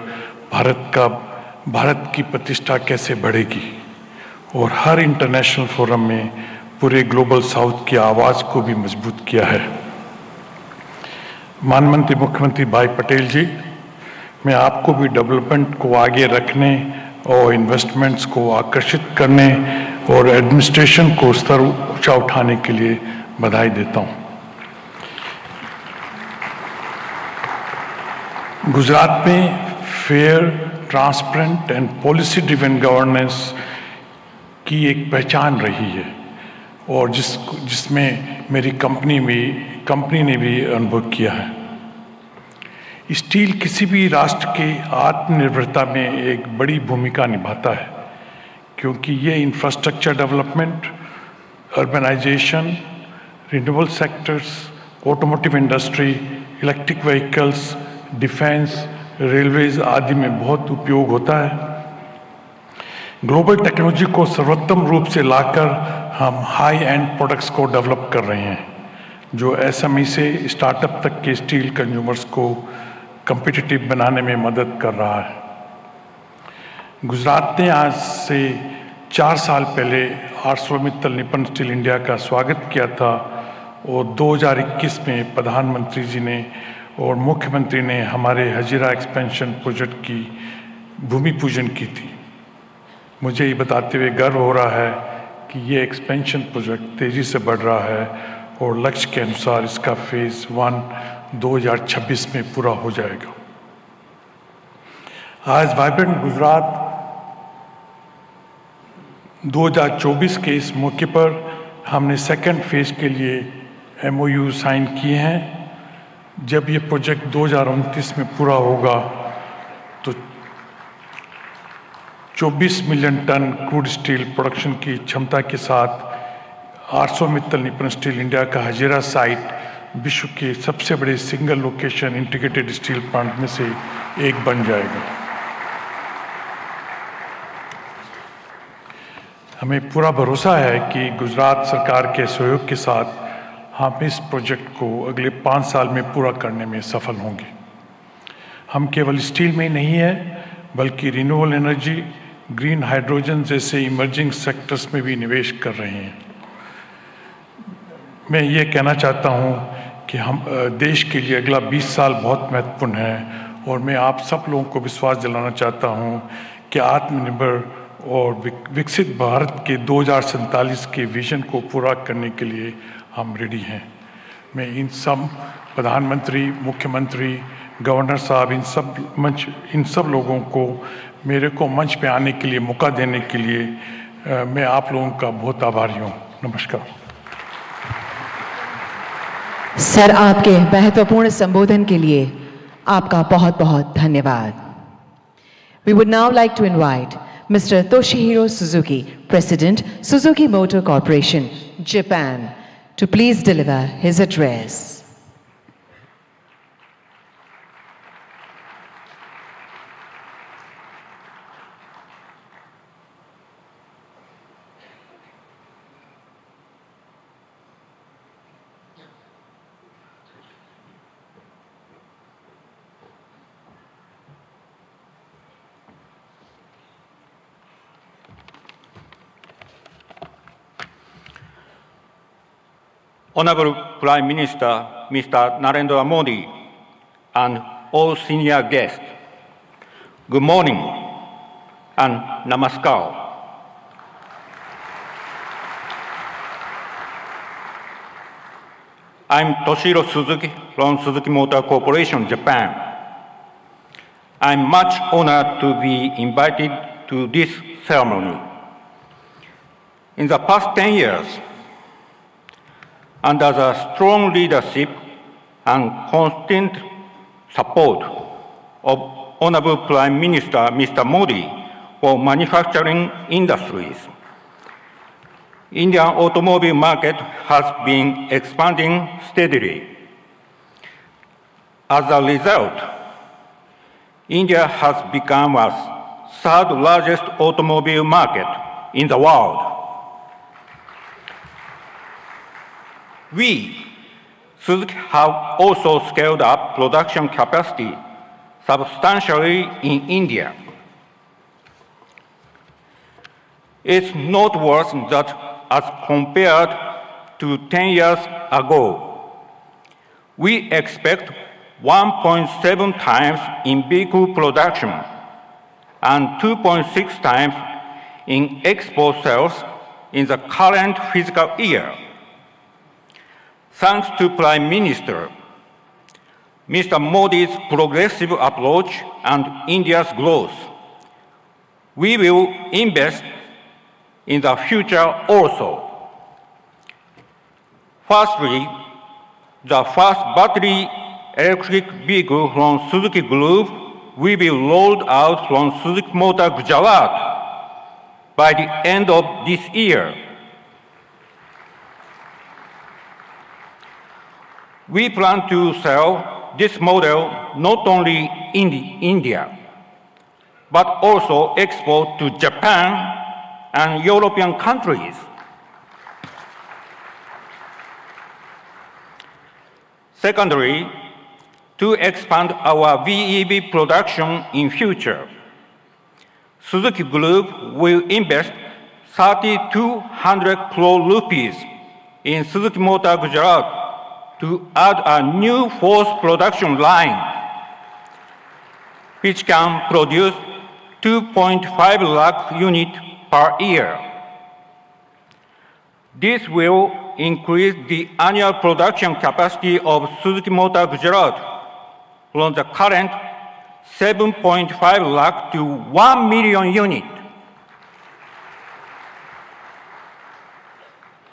भारत की प्रतिष्ठा कैसे बढ़ेगी और हर इंटरनेशनल फोरम में पूरे ग्लोबल साउथ की आवाज़ को भी मजबूत किया है। माननीय मुख्यमंत्री भाई पटेल जी, मैं आपको भी डेवलपमेंट को आगे रखने और इन्वेस्टमेंट्स को आकर्षित करने और एडमिनिस्ट्रेशन को स्तर ऊंचा उठाने के लिए बधाई देता हूं। गुजरात में fair, transparent and policy driven governance की एक पहचान रही है और जिसमें मेरी कंपनी ने भी अनुभव किया है। स्टील किसी भी राष्ट्र के आत्मनिर्भरता में एक बड़ी भूमिका निभाता है, क्योंकि ये infrastructure development, urbanisation, renewable sectors, automotive industry, electric vehicles, defence, railways आदि में बहुत उपयोग होता है। ग्लोबल टेक्नोलॉजी को सर्वोत्तम रूप से लाकर हम हाई एंड प्रोडक्ट्स को डेवलप कर रहे हैं, जो एसएमई से स्टार्टअप तक के स्टील कंज्यूमर्स को कम्पिटिटिव बनाने में मदद कर रहा है। गुजरात ने आज से 4 साल पहले आर्सलरमित्तल निपन स्टील इंडिया का स्वागत किया था और 2021 में प्रधानमंत्री जी ने और मुख्यमंत्री ने हमारे हजीरा एक्सपेंशन प्रोजेक्ट की भूमि पूजन की थी। मुझे ये बताते हुए गर्व हो रहा है कि ये एक्सपेंशन प्रोजेक्ट तेजी से बढ़ रहा है और लक्ष्य के अनुसार इसका फेज 1 2026 में पूरा हो जाएगा। आज वाइब्रेंट गुजरात 2024 के इस मौके पर हमने सेकेंड फेज के लिए MOU साइन किए हैं। जब ये प्रोजेक्ट 2029 में पूरा होगा तो 24 million tonne crude steel production की क्षमता के साथ आर्सलरमित्तल निपन स्टील इंडिया का हजीरा साइट विश्व के सबसे बड़े single location integrated steel plant में से एक बन जाएगा। हमें पूरा भरोसा है कि गुजरात सरकार के सहयोग के साथ हम इस प्रोजेक्ट को अगले 5 साल में पूरा करने में सफल होंगे। हम केवल स्टील में ही नहीं है, बल्कि रिन्यूएबल एनर्जी, ग्रीन हाइड्रोजन जैसे इमर्जिंग सेक्टर्स में भी निवेश कर रहे हैं। मैं ये कहना चाहता हूँ कि हम देश के लिए अगला 20 साल बहुत महत्वपूर्ण है और मैं आप सब लोगों को विश्वास दिलाना चाहता हूँ कि आत्मनिर्भर और विकसित भारत के 2047 के विजन को पूरा करने के लिए हम रेडी हैं। मैं इन सब प्रधानमंत्री, मुख्यमंत्री, गवर्नर साहब, इन सब लोगों को मेरे को मंच पे आने के लिए मौका देने के लिए मैं आप लोगों का बहुत आभारी हूँ। नमस्कार। सर, आपके महत्वपूर्ण संबोधन के लिए आपका बहुत बहुत धन्यवाद। We would now like to invite Mr. Toshihiro Suzuki, President, Suzuki Motor Corporation, Japan, to please deliver his address. Honorable Prime Minister, Mr. Narendra Modi, and all senior guests, good morning and namaskar. I'm Toshihiro Suzuki from Suzuki Motor Corporation, Japan. I'm much honored to be invited to this ceremony. In the past 10 years, under the strong leadership and constant support of Honorable Prime Minister Mr. Modi for manufacturing industries, Indian automobile market has been expanding steadily. As a result, India has become a third largest automobile market in the world. We, Suzuki, have also scaled up production capacity substantially in India. It's noteworthy that as compared to 10 years ago, we expect 1.7 times in vehicle production and 2.6 times in export sales in the current fiscal year. Thanks to Prime Minister Mr. Modi's progressive approach and India's growth, we will invest in the future also. Firstly, the first battery electric vehicle from Suzuki Group will be rolled out from Suzuki Motor Gujarat by the end of this year. We plan to sell this model not only in India, but also export to Japan and European countries. Secondly, to expand our VEV production in future, Suzuki Group will invest 3,200 crore rupees in Suzuki Motor Gujarat to add a new fourth production line, which can produce 2.5 lakh units per year. This will increase the annual production capacity of Suzuki Motor Gujarat from the current 7.5 lakh to 1 million units.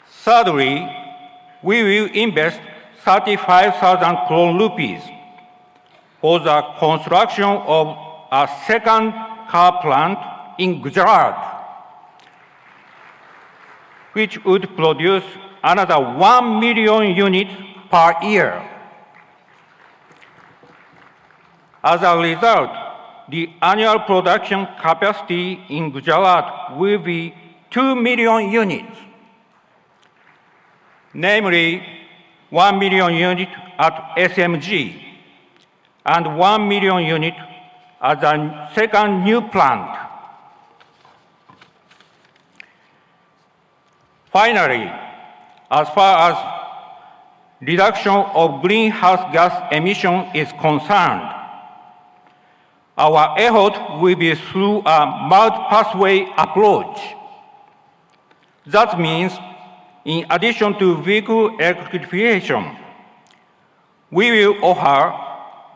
Thirdly, we will invest 35,000 crore rupees for the construction of a second car plant in Gujarat, which would produce another 1 million units per year. As a result, the annual production capacity in Gujarat will be 2 million units, namely 1 million units at SMG and 1 million units at the second new plant. Finally, as far as reduction of greenhouse gas emission is concerned, our effort will be through a multi-pathway approach. That means, in addition to vehicle electrification, we will offer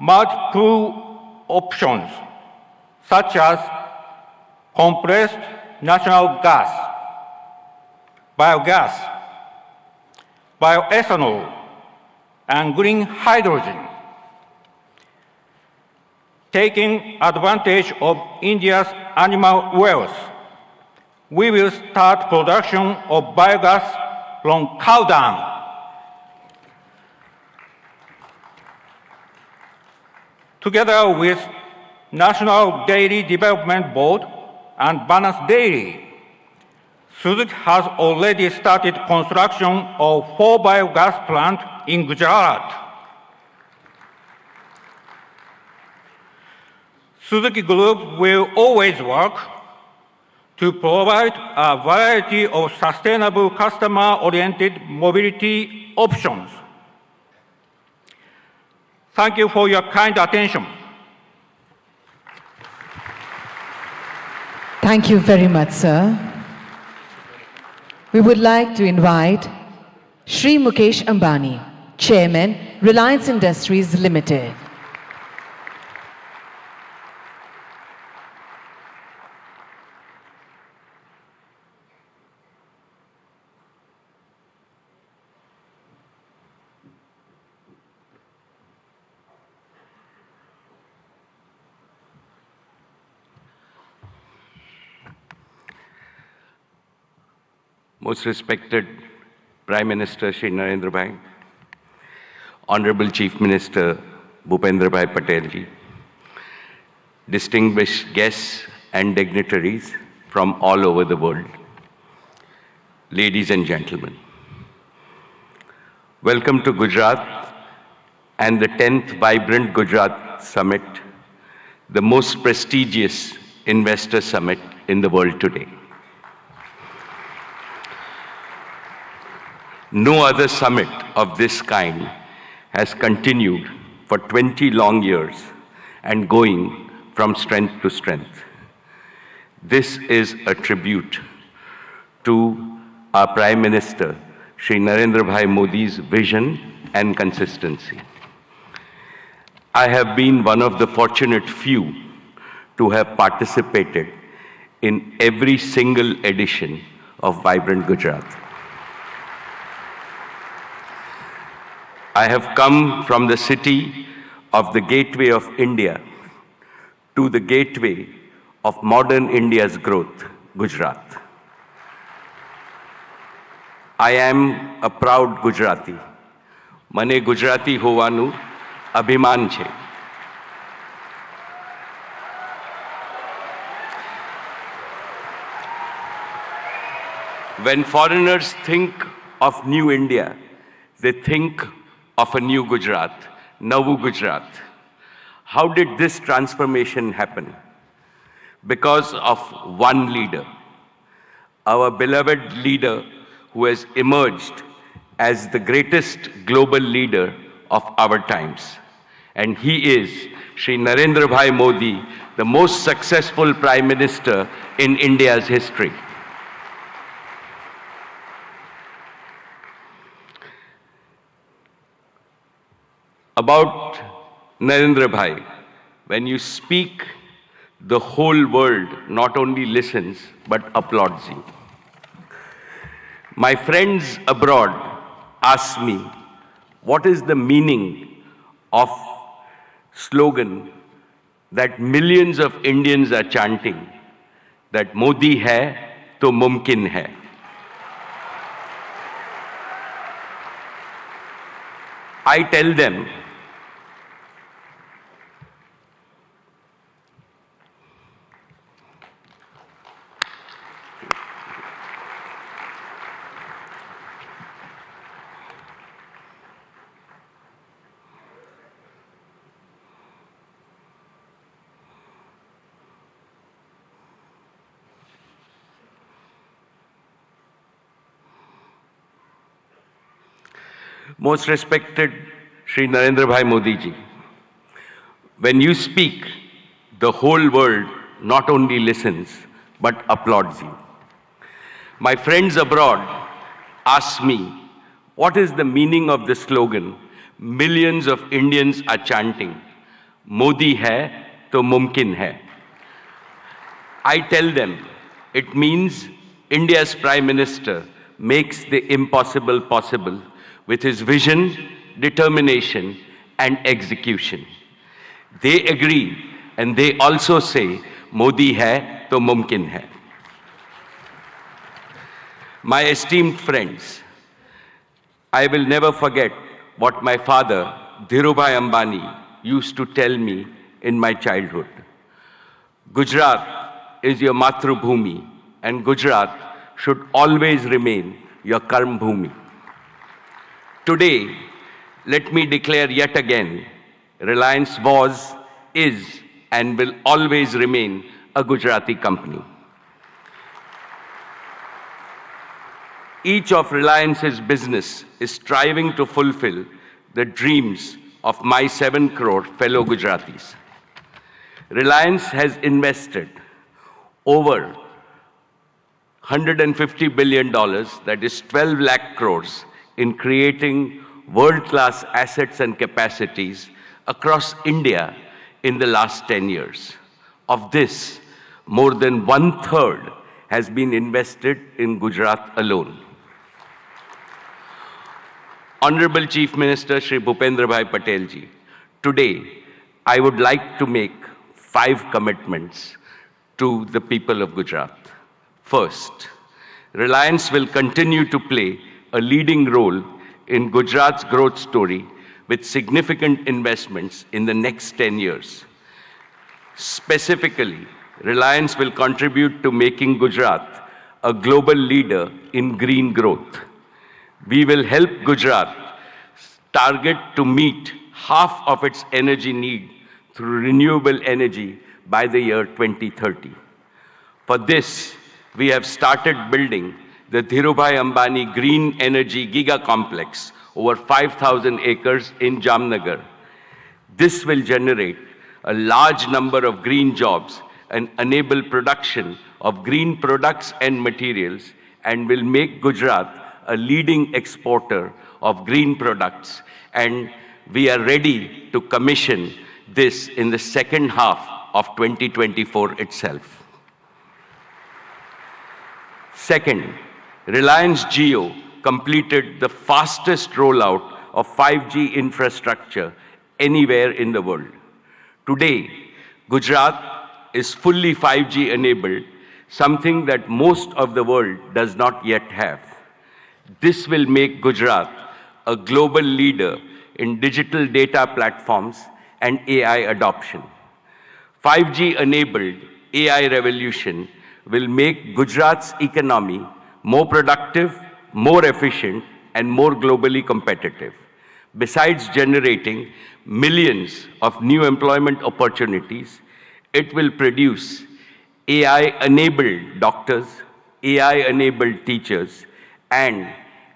multiple options, such as compressed natural gas, biogas, bioethanol, and green hydrogen. Taking advantage of India's animal wealth, we will start production of biogas from cow dung. Together with National Dairy Development Board and Balance Dairy, Suzuki has already started construction of 4 biogas plants in Gujarat. Suzuki Group will always work to provide a variety of sustainable customer-oriented mobility options. Thank you for your kind attention. Thank you very much, sir. We would like to invite Shri Mukesh Ambani, Chairman, Reliance Industries Limited. Most respected Prime Minister Shri Narendra Bhai, Honorable Chief Minister Bhupendra Bhai Patel ji, distinguished guests and dignitaries from all over the world, ladies and gentlemen, welcome to Gujarat and the 10th Vibrant Gujarat Summit, the most prestigious investor summit in the world today. No other summit of this kind has continued for 20 long years and going from strength to strength. This is a tribute to our Prime Minister, Shri Narendra Bhai Modi's vision and consistency. I have been one of the fortunate few to have participated in every single edition of Vibrant Gujarat. I have come from the city of the gateway of India to the gateway of modern India's growth, Gujarat. I am a proud Gujarati. Mane Gujarati hovanu abhiman છે. When foreigners think of new India, they think of a new Gujarat, Navu Gujarat. How did this transformation happen? Because of one leader, our beloved leader who has emerged as the greatest global leader of our times. And he is Shri Narendra Bhai Modi, the most successful Prime Minister in India's history. About Narendra Bhai, when you speak, the whole world not only listens but applauds you. My friends abroad ask me, what is the meaning of slogan that millions of Indians are chanting, that Modi hai to mumkin hai. I tell them, most respected Shri Narendra Bhai Modi ji, when you speak, the whole world not only listens but applauds you. My friends abroad ask me, what is the meaning of the slogan millions of Indians are chanting, Modi hai to mumkin hai. I tell them, it means India's Prime Minister makes the impossible possible with his vision, determination, and execution. They agree, and they also say, Modi hai to mumkin hai. My esteemed friends, I will never forget what my father, Dhirubhai Ambani, used to tell me in my childhood. Gujarat is your Matrubhumi, and Gujarat should always remain your Karm Bhumi. Today, let me declare yet again, Reliance was, is, and will always remain a Gujarati company. Each of Reliance's business is striving to fulfill the dreams of my 7 crore fellow Gujaratis. Reliance has invested over $150 billion, that is 12 lakh crores, in creating world-class assets and capacities across India in the last 10 years. Of this, more than 1/3 has been invested in Gujarat alone. Honorable Chief Minister Shri Bhupendra Bhai Patel ji, today I would like to make 5 commitments to the people of Gujarat. First, Reliance will continue to play a leading role in Gujarat's growth story with significant investments in the next 10 years. Specifically, Reliance will contribute to making Gujarat a global leader in green growth. We will help Gujarat target to meet half of its energy need through renewable energy by the year 2030. For this, we have started building the Dhirubhai Ambani Green Energy Giga Complex, over 5,000 acres in Jamnagar. This will generate a large number of green jobs and enable production of green products and materials, and will make Gujarat a leading exporter of green products. And we are ready to commission this in the second half of 2024 itself. Second, Reliance Jio completed the fastest rollout of 5G infrastructure anywhere in the world. Today, Gujarat is fully 5G enabled, something that most of the world does not yet have. This will make Gujarat a global leader in digital data platforms and AI adoption. 5G enabled AI revolution will make Gujarat's economy more productive, more efficient, and more globally competitive. Besides generating millions of new employment opportunities, it will produce AI-enabled doctors, AI-enabled teachers, and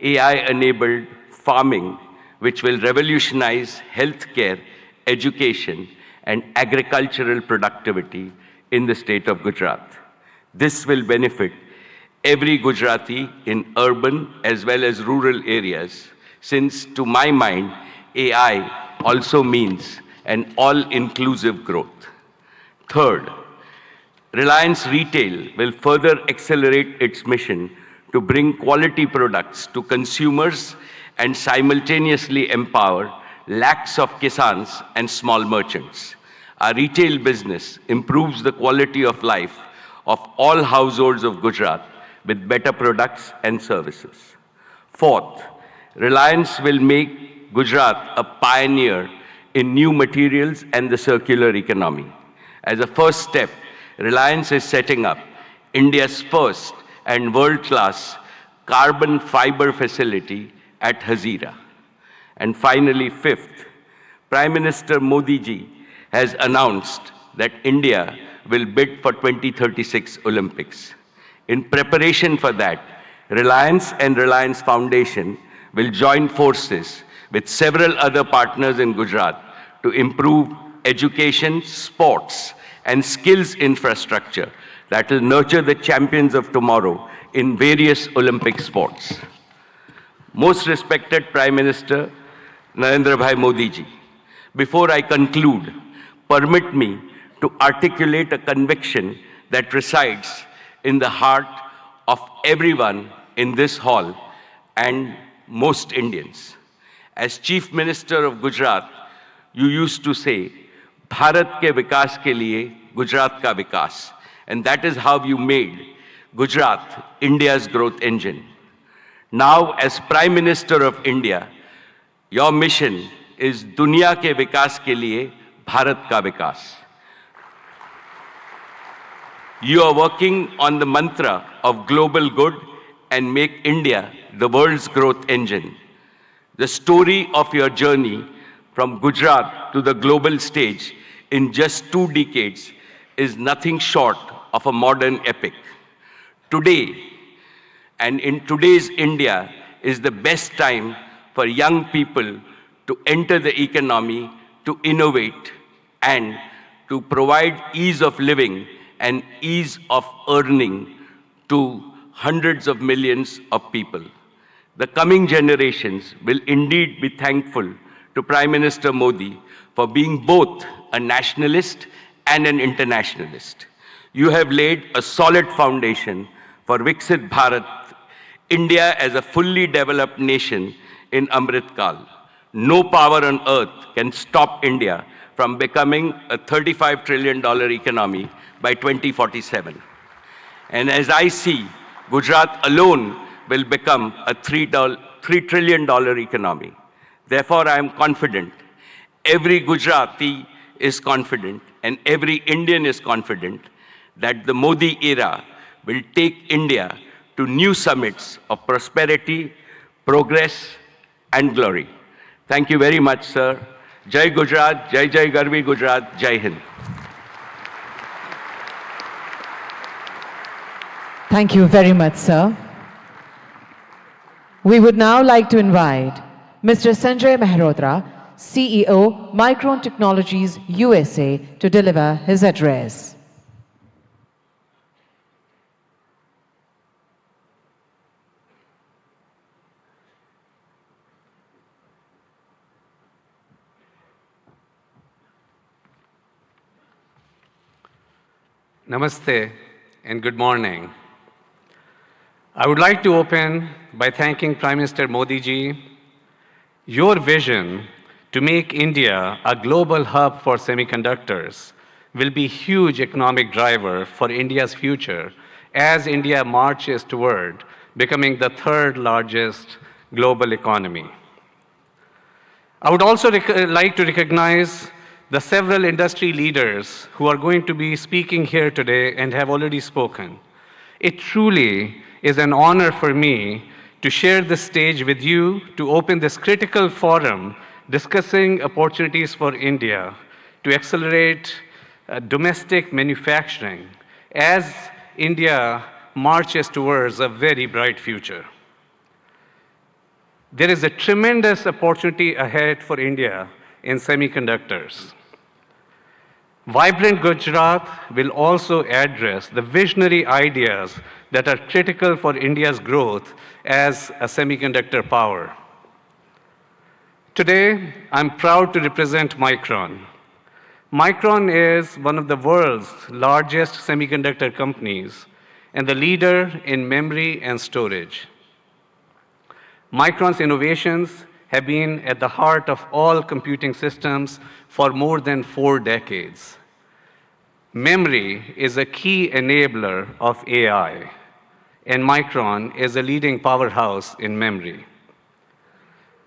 AI-enabled farming, which will revolutionize healthcare, education, and agricultural productivity in the state of Gujarat. This will benefit every Gujarati in urban as well as rural areas, since to my mind, AI also means an all-inclusive growth. Third, Reliance Retail will further accelerate its mission to bring quality products to consumers and simultaneously empower lakhs of kisans and small merchants. Our retail business improves the quality of life of all households of Gujarat with better products and services. Fourth, Reliance will make Gujarat a pioneer in new materials and the circular economy. As a first step, Reliance is setting up India's first and world-class carbon fiber facility at Hazira. And finally, fifth, Prime Minister Modi ji has announced that India will bid for 2036 Olympics. In preparation for that, Reliance and Reliance Foundation will join forces with several other partners in Gujarat to improve education, sports, and skills infrastructure that will nurture the champions of tomorrow in various Olympic sports. Most respected Prime Minister Narendra Bhai Modi ji, before I conclude, permit me to articulate a conviction that resides in the heart of everyone in this hall and most Indians. As Chief Minister of Gujarat, you used to say, Bharat ke vikas ke liye Gujarat ka vikas. And that is how you made Gujarat India's growth engine. Now, as Prime Minister of India, your mission is Dunya ke vikas ke liye Bharat ka vikas. You are working on the mantra of global good and make India the world's growth engine. The story of your journey from Gujarat to the global stage in just 2 decades is nothing short of a modern epic. Today, and in today's India, is the best time for young people to enter the economy, to innovate, and to provide ease of living and ease of earning to hundreds of millions of people. The coming generations will indeed be thankful to Prime Minister Modi for being both a nationalist and an internationalist. You have laid a solid foundation for Viksit Bharat, India as a fully developed nation in Amrit Kal. No power on earth can stop India from becoming a $35 trillion economy by 2047. And as I see, Gujarat alone will become a $3 trillion economy. Therefore, I am confident, every Gujarati is confident, and every Indian is confident that the Modi era will take India to new summits of prosperity, progress, and glory. Thank you very much, sir. Jai Gujarat, Jai Jai Garvi Gujarat, Jai Hind. Thank you very much, sir. We would now like to invite Mr. Sanjay Mehrotra, CEO, Micron Technologies USA, to deliver his address. Namaste and good morning. I would like to open by thanking Prime Minister Modi ji. Your vision to make India a global hub for semiconductors will be a huge economic driver for India's future as India marches toward becoming the third largest global economy. I would also like to recognize the several industry leaders who are going to be speaking here today and have already spoken. It truly is an honor for me to share the stage with you to open this critical forum discussing opportunities for India to accelerate domestic manufacturing as India marches towards a very bright future. There is a tremendous opportunity ahead for India in semiconductors. Vibrant Gujarat will also address the visionary ideas that are critical for India's growth as a semiconductor power. Today, I'm proud to represent Micron. Micron is one of the world's largest semiconductor companies and the leader in memory and storage. Micron's innovations have been at the heart of all computing systems for more than 4 decades. Memory is a key enabler of AI, and Micron is a leading powerhouse in memory.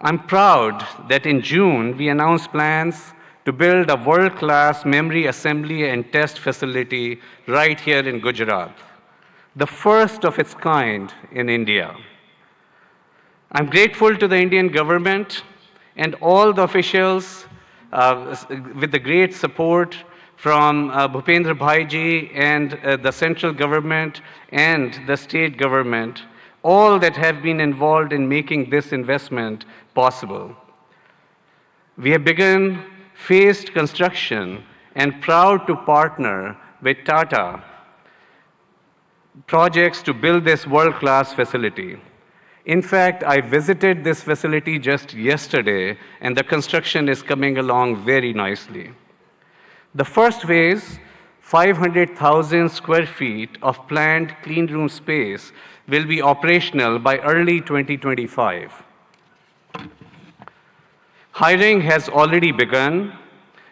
I'm proud that in June we announced plans to build a world-class memory assembly and test facility right here in Gujarat, the first of its kind in India. I'm grateful to the Indian government and all the officials with the great support from Bhupendra Bhai ji and the central government and the state government, all that have been involved in making this investment possible. We have begun phased construction and proud to partner with Tata projects to build this world-class facility. In fact, I visited this facility just yesterday, and the construction is coming along very nicely. The first phase, 500,000 square feet of planned clean room space, will be operational by early 2025. Hiring has already begun,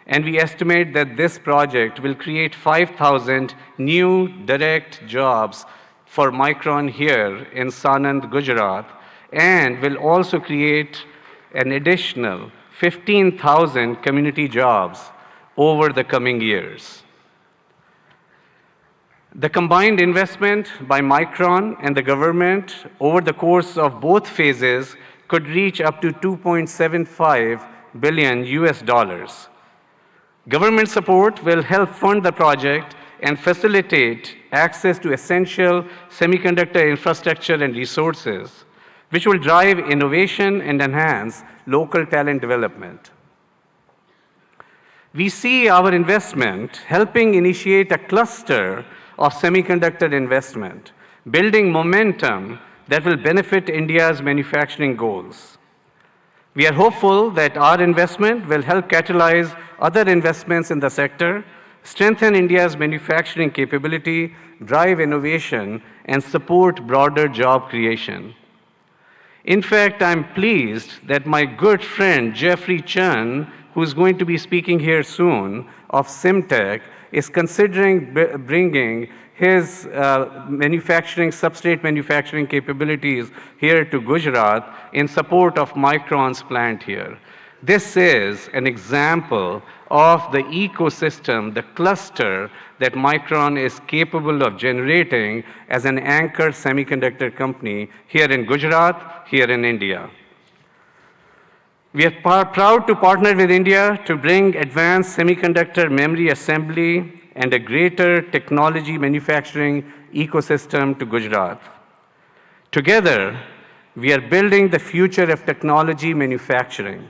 and we estimate that this project will create 5,000 new direct jobs for Micron here in Sanand, Gujarat, and will also create an additional 15,000 community jobs over the coming years. The combined investment by Micron and the government over the course of both phases could reach up to $2.75 billion US. Government support will help fund the project and facilitate access to essential semiconductor infrastructure and resources, which will drive innovation and enhance local talent development. We see our investment helping initiate a cluster of semiconductor investment, building momentum that will benefit India's manufacturing goals. We are hopeful that our investment will help catalyze other investments in the sector, strengthen India's manufacturing capability, drive innovation, and support broader job creation. In fact, I'm pleased that my good friend Jeffrey Chen, who's going to be speaking here soon, of Simtech, is considering bringing his substrate manufacturing capabilities here to Gujarat in support of Micron's plant here. This is an example of the ecosystem, the cluster that Micron is capable of generating as an anchor semiconductor company here in Gujarat, here in India. We are proud to partner with India to bring advanced semiconductor memory assembly and a greater technology manufacturing ecosystem to Gujarat. Together, we are building the future of technology manufacturing.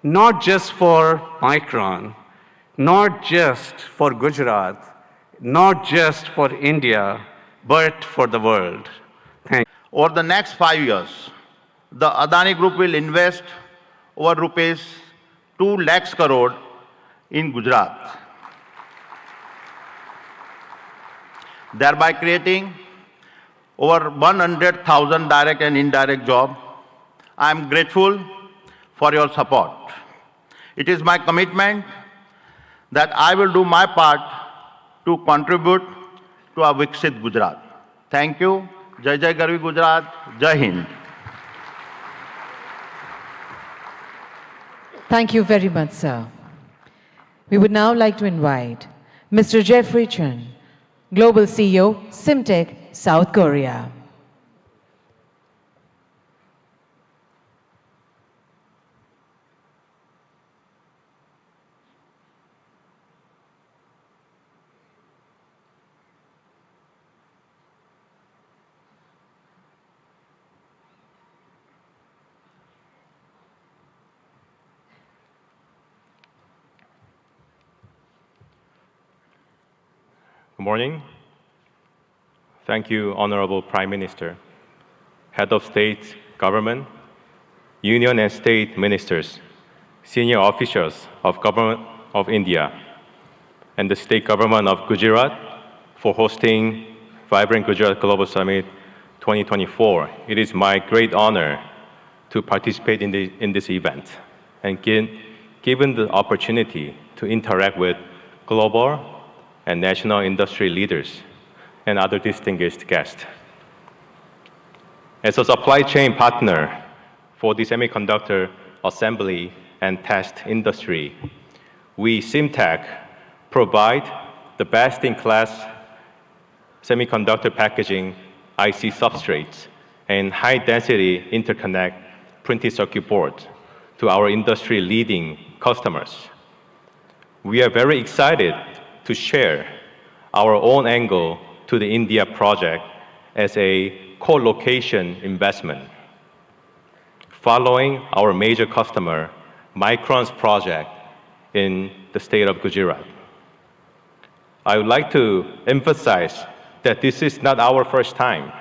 not just for Micron, not just for Gujarat, not just for India, but for the world. Thank you. Over the next 5 years, the Adani Group will invest over rupees 2 lakhs crore in Gujarat, thereby creating over 100,000 direct and indirect jobs. I am grateful for your support. It is my commitment that I will do my part to contribute to a Viksit Gujarat. Thank you. Jai Jai Garvi Gujarat. Jai Hind. Thank you very much, sir. We would now like to invite Mr. Jeffrey Chen, Global CEO, Simtech, South Korea. Good morning. Thank you, Honorable Prime Minister, Head of State, Government, Union and State Ministers, senior officials of Government of India, and the State Government of Gujarat for hosting Vibrant Gujarat Global Summit 2024. It is my great honor to participate in this event and given the opportunity to interact with global and national industry leaders and other distinguished guests. As a supply chain partner for the semiconductor assembly and test industry, we, Simtech, provide the best-in-class semiconductor packaging, IC substrates, and high-density interconnect printed circuit boards to our industry-leading customers. We are very excited to share our own angle to the India project as a co-location investment. Following our major customer, Micron's project in the state of Gujarat. I would like to emphasize that this is not our first time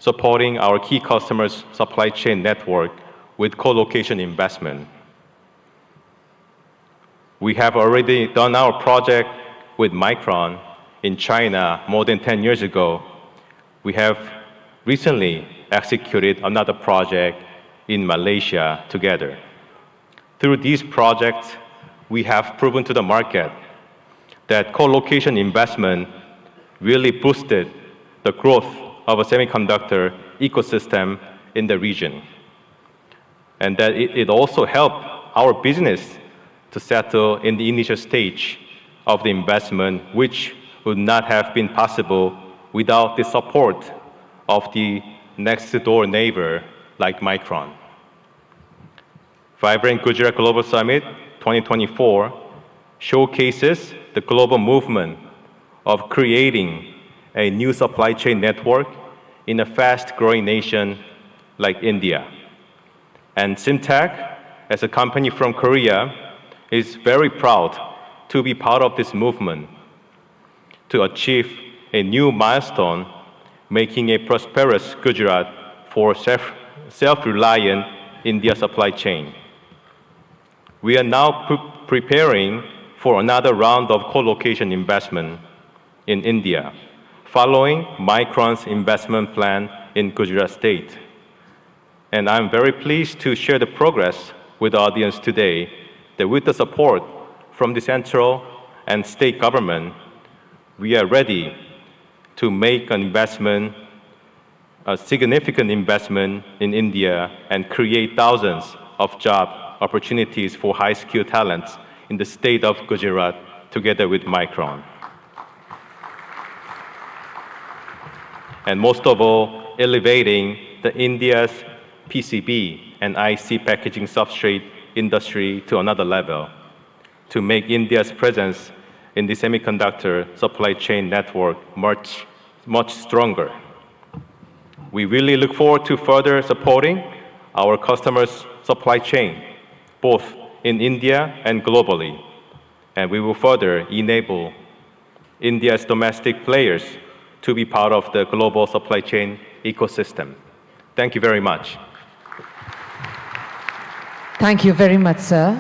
supporting our key customers' supply chain network with co-location investment. We have already done our project with Micron in China more than 10 years ago. We have recently executed another project in Malaysia together. Through these projects, we have proven to the market that co-location investment really boosted the growth of a semiconductor ecosystem in the region, and that it also helped our business to settle in the initial stage of the investment, which would not have been possible without the support of the next-door neighbor like Micron. Vibrant Gujarat Global Summit 2024 showcases the global movement of creating a new supply chain network in a fast-growing nation like India. And Simtech, as a company from Korea, is very proud to be part of this movement to achieve a new milestone, making a prosperous Gujarat for self-reliant India supply chain. We are now preparing for another round of co-location investment in India, following Micron's investment plan in Gujarat state. And I'm very pleased to share the progress with the audience today that with the support from the central and state government, we are ready to make an investment, a significant investment in India and create thousands of job opportunities for high-skilled talents in the state of Gujarat together with Micron. And most of all, elevating the India's PCB and IC packaging substrate industry to another level to make India's presence in the semiconductor supply chain network much stronger. We really look forward to further supporting our customers' supply chain both in India and globally. And we will further enable India's domestic players to be part of the global supply chain ecosystem. Thank you very much. Thank you very much, sir.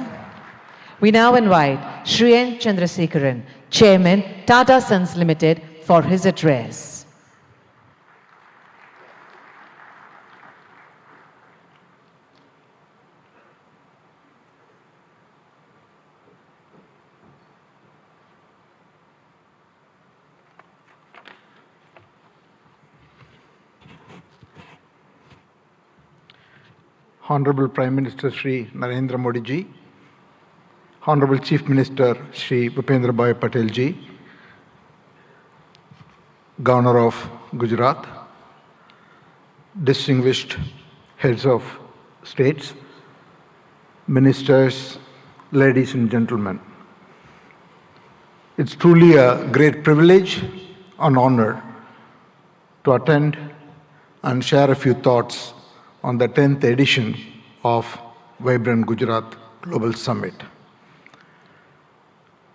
We now invite Shri N. Chandrasekharan, Chairman, Tata Sons Limited, for his address. Honorable Prime Minister Shri Narendra Modi ji, Honorable Chief Minister Shri Bhupendra Bhai Patel ji, Governor of Gujarat, distinguished heads of states, ministers, ladies and gentlemen. It's truly a great privilege and honor to attend and share a few thoughts on the 10th edition of Vibrant Gujarat Global Summit.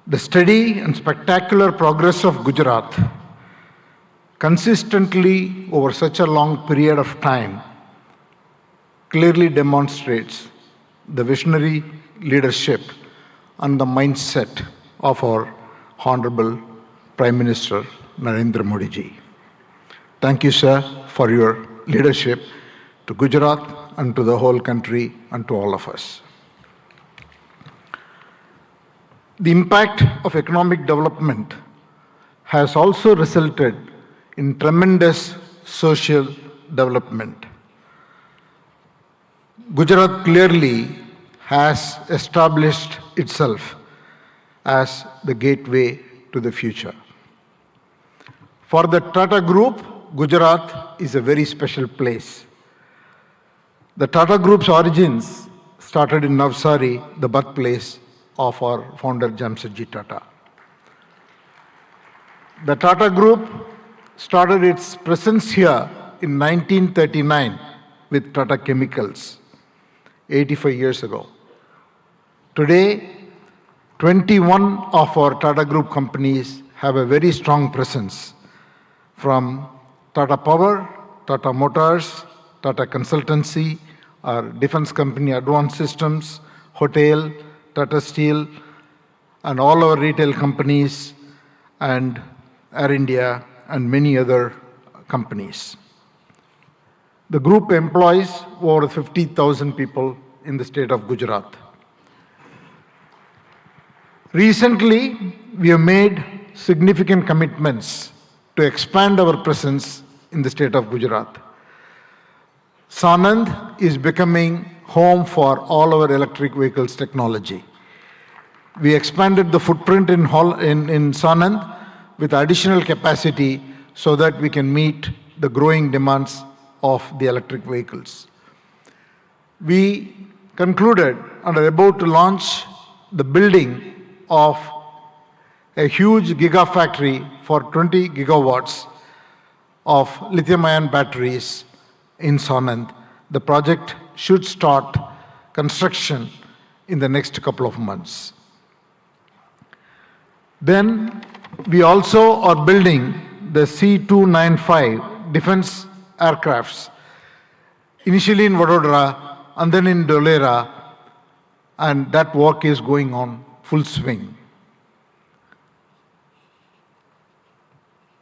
The steady and spectacular progress of Gujarat consistently over such a long period of time clearly demonstrates the visionary leadership and the mindset of our Honorable Prime Minister Narendra Modi ji. Thank you, sir, for your leadership to Gujarat and to the whole country and to all of us. The impact of economic development has also resulted in tremendous social development. Gujarat clearly has established itself as the gateway to the future. For the Tata Group, Gujarat is a very special place. The Tata Group's origins started in Navsari, the birthplace of our founder Jamshedji Tata. The Tata Group started its presence here in 1939 with Tata Chemicals, 85 years ago. Today, 21 of our Tata Group companies have a very strong presence, from Tata Power, Tata Motors, Tata Consultancy, our defense company Advanced Systems, Hotel, Tata Steel, and all our retail companies, and Air India, and many other companies. The group employs over 50,000 people in the state of Gujarat. Recently, we have made significant commitments to expand our presence in the state of Gujarat. Sanand is becoming home for all our electric vehicles technology. We expanded the footprint in Sanand with additional capacity so that we can meet the growing demands of the electric vehicles. We concluded and are about to launch the building of a huge gigafactory for 20 gigawatts of lithium-ion batteries in Sanand. The project should start construction in the next couple of months. Then we also are building the C-295 defense aircrafts, initially in Vadodara and then in Dholera, and that work is going on full swing.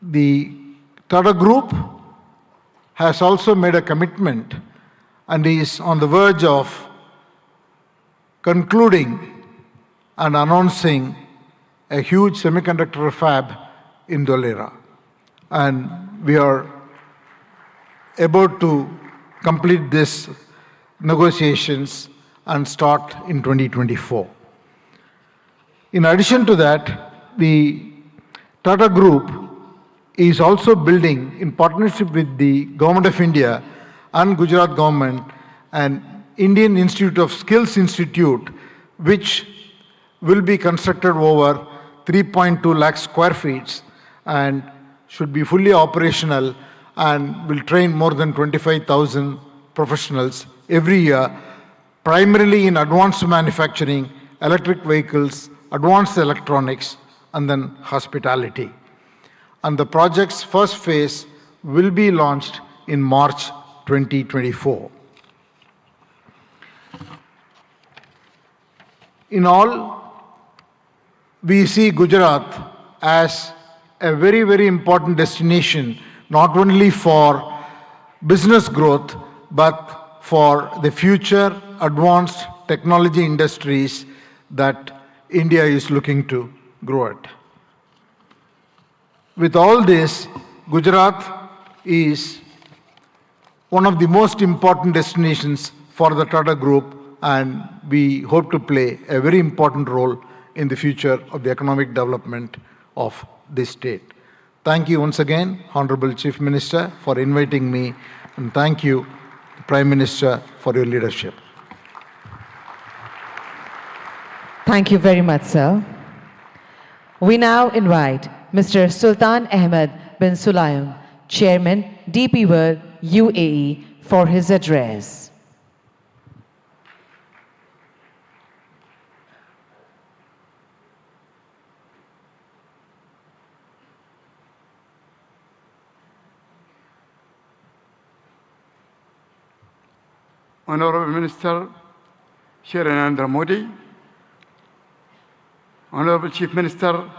The Tata Group has also made a commitment and is on the verge of concluding and announcing a huge semiconductor fab in Dholera. And we are about to complete these negotiations and start in 2024. In addition to that, the Tata Group is also building, in partnership with the Government of India and Gujarat government, an Indian Institute of Skills Institute, which will be constructed over 3.2 lakh square feet and should be fully operational and will train more than 25,000 professionals every year primarily in advanced manufacturing, electric vehicles, advanced electronics, and then hospitality. And the project's first phase will be launched in March 2024. In all, we see Gujarat as a very, very important destination, not only for business growth, but for the future advanced technology industries that India is looking to grow at. With all this, Gujarat is one of the most important destinations for the Tata Group, and we hope to play a very important role in the future of the economic development of this state. Thank you once again, Honorable Chief Minister, for inviting me, and thank you, Prime Minister, for your leadership. Thank you very much, sir. We now invite Mr. Sultan Ahmed bin Sulayem, Chairman, DP World, UAE, for his address. Honorable Minister Shri Narendra Modi, Honorable Chief Minister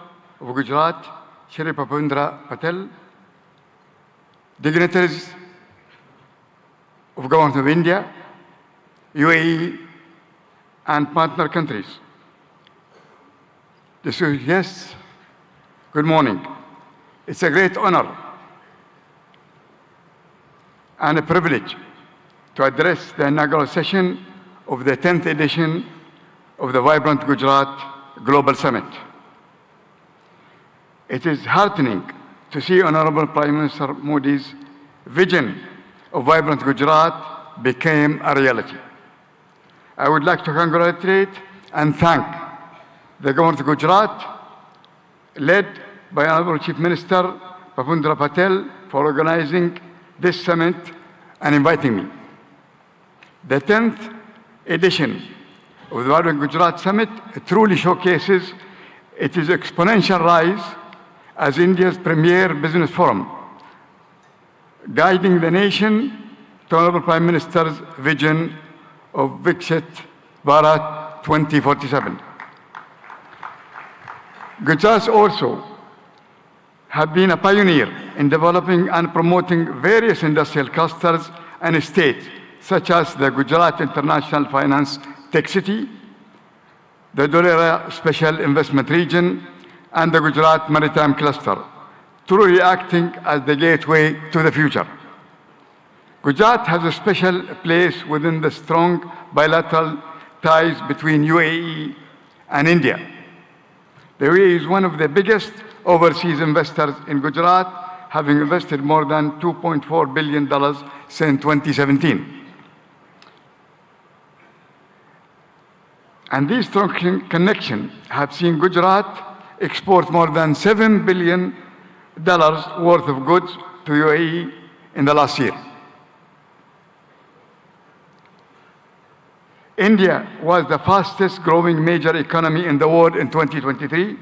of Gujarat Shri Bhupendra Patel, dignitaries of Government of India, UAE, and partner countries. Distinguished guests, good morning. It's a great honor and a privilege to address the inaugural session of the 10th edition of the Vibrant Gujarat Global Summit. It is heartening to see Honorable Prime Minister Modi's vision of Vibrant Gujarat became a reality. I would like to congratulate and thank the Government of Gujarat, led by Honorable Chief Minister Bhupendra Patel, for organizing this summit and inviting me. The 10th edition of the Vibrant Gujarat Summit truly showcases its exponential rise as India's premier business forum, guiding the nation to Honorable Prime Minister's vision of Viksit Bharat 2047. Gujarat also have been a pioneer in developing and promoting various industrial clusters and states, such as the Gujarat International Finance Tech City, the Dholera Special Investment Region, and the Gujarat Maritime Cluster, truly acting as the gateway to the future. Gujarat has a special place within the strong bilateral ties between UAE and India. The UAE is one of the biggest overseas investors in Gujarat, having invested more than $2.4 billion since 2017. And these strong connections have seen Gujarat export more than $7 billion worth of goods to UAE in the last year. India was the fastest growing major economy in the world in 2023.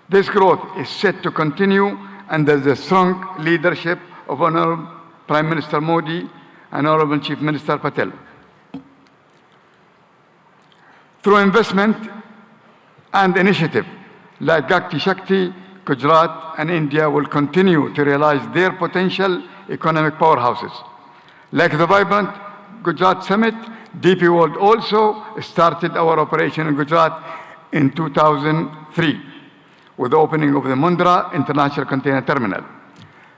This growth is set to continue under the strong leadership of Honorable Prime Minister Modi and Honorable Chief Minister Patel. Through investment and initiative like Gati Shakti, Gujarat and India will continue to realize their potential economic powerhouses. Like the Vibrant Gujarat Summit, DP World also started our operation in Gujarat in 2003 with the opening of the Mundra International Container Terminal.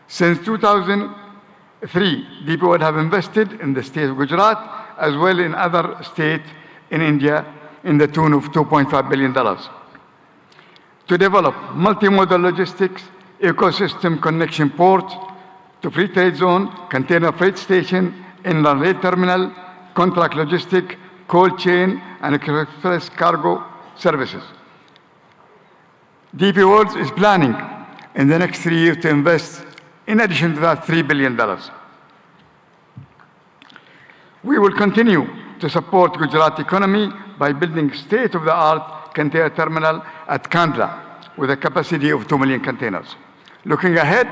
Since 2003, DP World have invested in the state of Gujarat as well in other states in India in the tune of $2.5 billion. To develop multimodal logistics, ecosystem connection ports to free trade zone, container freight station, inland rail terminal, contract logistic, cold chain, and express cargo services. DP World is planning in the next 3 years to invest, in addition to that, $3 billion. We will continue to support Gujarat economy by building state-of-the-art container terminal at Kandla with a capacity of 2 million containers. Looking ahead,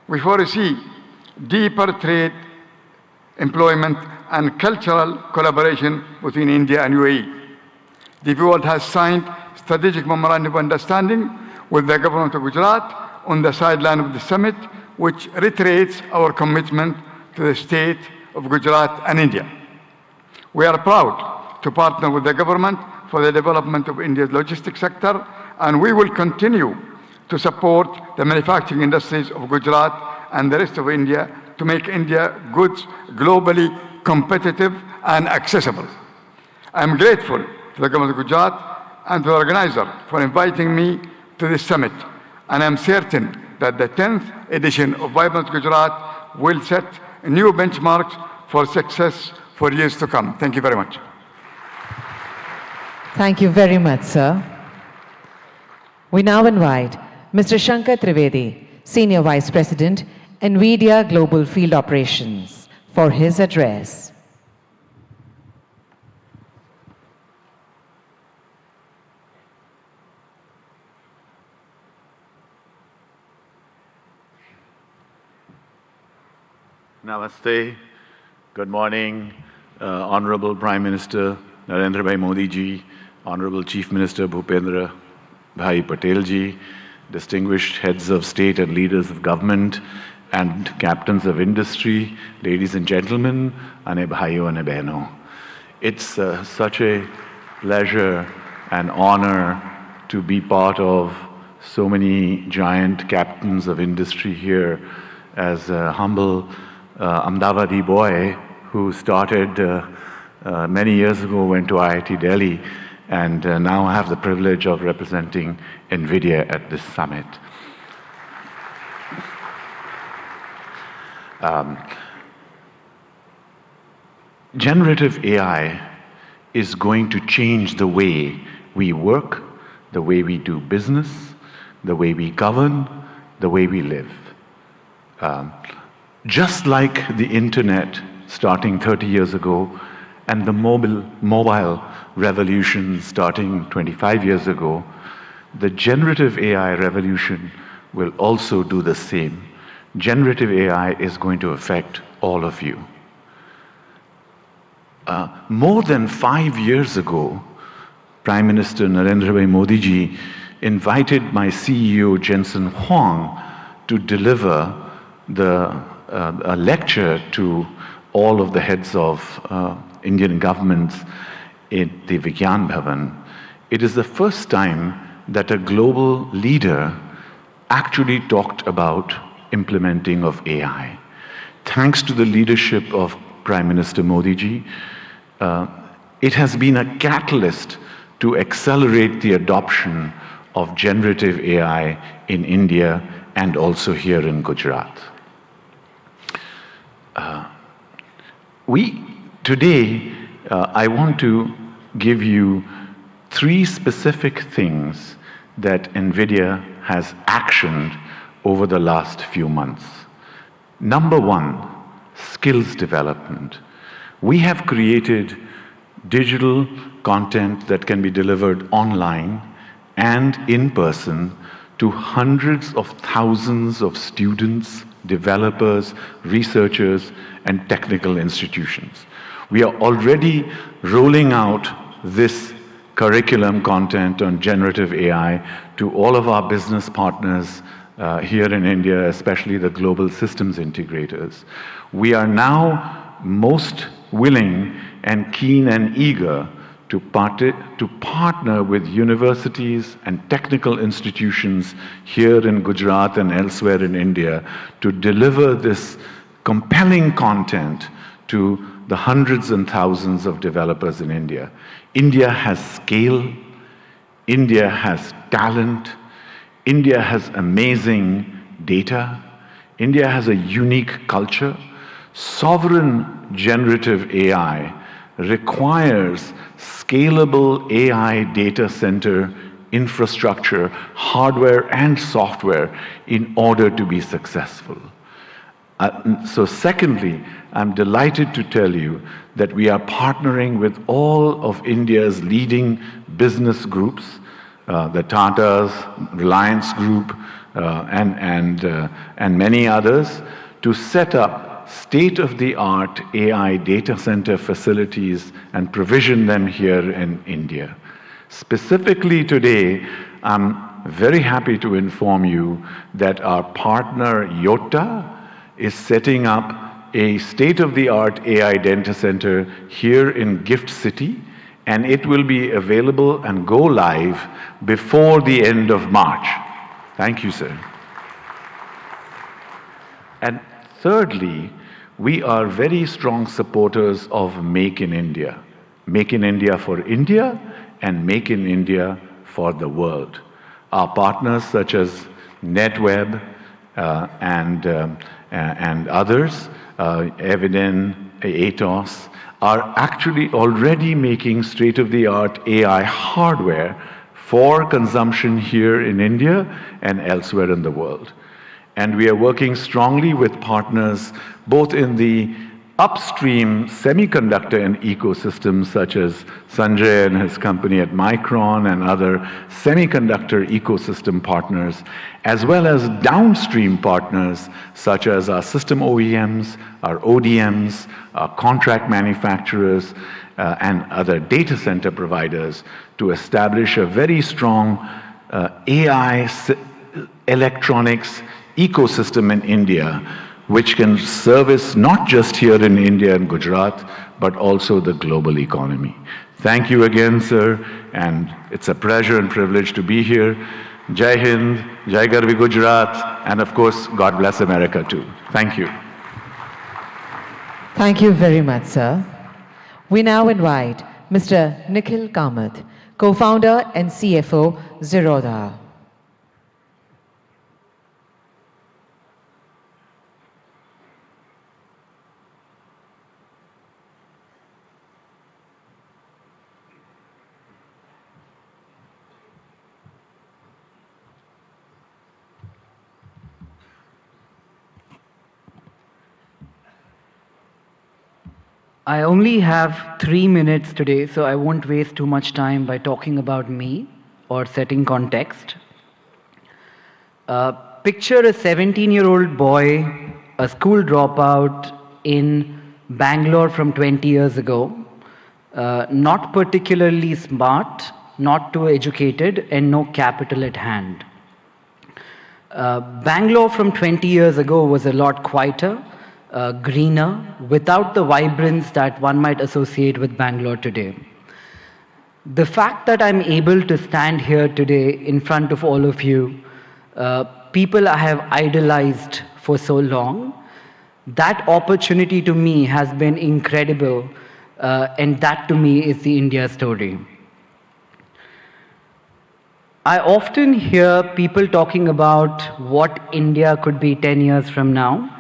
we foresee deeper trade, employment, and cultural collaboration between India and UAE. DP World has signed strategic memorandum of understanding with the government of Gujarat on the sideline of the summit, which reiterates our commitment to the state of Gujarat and India. We are proud to partner with the government for the development of India's logistics sector, and we will continue to support the manufacturing industries of Gujarat and the rest of India to make India goods globally competitive and accessible. I am grateful to the government of Gujarat and to the organizer for inviting me to this summit, and I am certain that the 10th edition of Vibrant Gujarat will set new benchmarks for success for years to come. Thank you very much. Thank you very much, sir. We now invite Mr. Shankar Trivedi, Senior Vice President, NVIDIA Global Field Operations, for his address. Namaste. Good morning, Honorable Prime Minister Narendra Bhai Modi ji, Honorable Chief Minister Bhupendra Bhai Patel ji, distinguished heads of state and leaders of government, and captains of industry, ladies and gentlemen, ane bhaiyo ane behno. It's such a pleasure and honor to be part of so many giant captains of industry here as a humble Ahmedabadi boy who started many years ago, went to IIT Delhi, and now I have the privilege of representing NVIDIA at this summit. Generative AI is going to change the way we work, the way we do business, the way we govern, the way we live. Just like the internet starting 30 years ago and the mobile revolution starting 25 years ago, the generative AI revolution will also do the same. Generative AI is going to affect all of you. More than 5 years ago, Prime Minister Narendra Bhai Modi ji invited my CEO Jensen Huang to deliver a lecture to all of the heads of Indian governments in the Vigyan Bhavan. It is the first time that a global leader actually talked about implementing of AI. Thanks to the leadership of Prime Minister Modi ji, it has been a catalyst to accelerate the adoption of generative AI in India and also here in Gujarat. Today, I want to give you 3 specific things that NVIDIA has actioned over the last few months. Number 1, skills development. We have created digital content that can be delivered online and in person to hundreds of thousands of students, developers, researchers, and technical institutions. We are already rolling out this curriculum content on generative AI to all of our business partners here in India, especially the global systems integrators. We are now most willing and keen and eager to partner with universities and technical institutions here in Gujarat and elsewhere in India to deliver this compelling content to the hundreds and thousands of developers in India. India has scale, India has talent, India has amazing data, India has a unique culture. Sovereign generative AI requires scalable AI data center infrastructure, hardware and software in order to be successful. So secondly, I'm delighted to tell you that we are partnering with all of India's leading business groups, the Tatas, Reliance Group, and many others, to set up state-of-the-art AI data center facilities and provision them here in India. Specifically today, I'm very happy to inform you that our partner Yotta is setting up a state-of-the-art AI data center here in Gift City, and it will be available and go live before the end of March. Thank you, sir. And thirdly, we are very strong supporters of Make in India. Make in India for India and Make in India for the world. Our partners such as NetWeb and others, Eviden, Atos, are actually already making state-of-the-art AI hardware for consumption here in India and elsewhere in the world. And we are working strongly with partners both in the upstream semiconductor and ecosystems such as Sanjay and his company at Micron and other semiconductor ecosystem partners, as well as downstream partners such as our system OEMs, our ODMs, our contract manufacturers, and other data center providers to establish a very strong AI electronics ecosystem in India, which can service not just here in India and Gujarat, but also the global economy. Thank you again, sir, and it's a pleasure and privilege to be here. Jai Hind, Jai Garvi Gujarat, and of course, God bless America too. Thank you. Thank you very much, sir. We now invite Mr. Nikhil Kamath, co-founder and CFO, Zerodha. I only have 3 minutes today, so I won't waste too much time by talking about me or setting context. Picture a 17-year-old boy, a school dropout in Bangalore from 20 years ago, not particularly smart, not too educated, and no capital at hand. Bangalore from 20 years ago was a lot quieter, greener, without the vibrance that one might associate with Bangalore today. The fact that I'm able to stand here today in front of all of you, people I have idolized for so long, that opportunity to me has been incredible, and that to me is the India story. I often hear people talking about what India could be 10 years from now,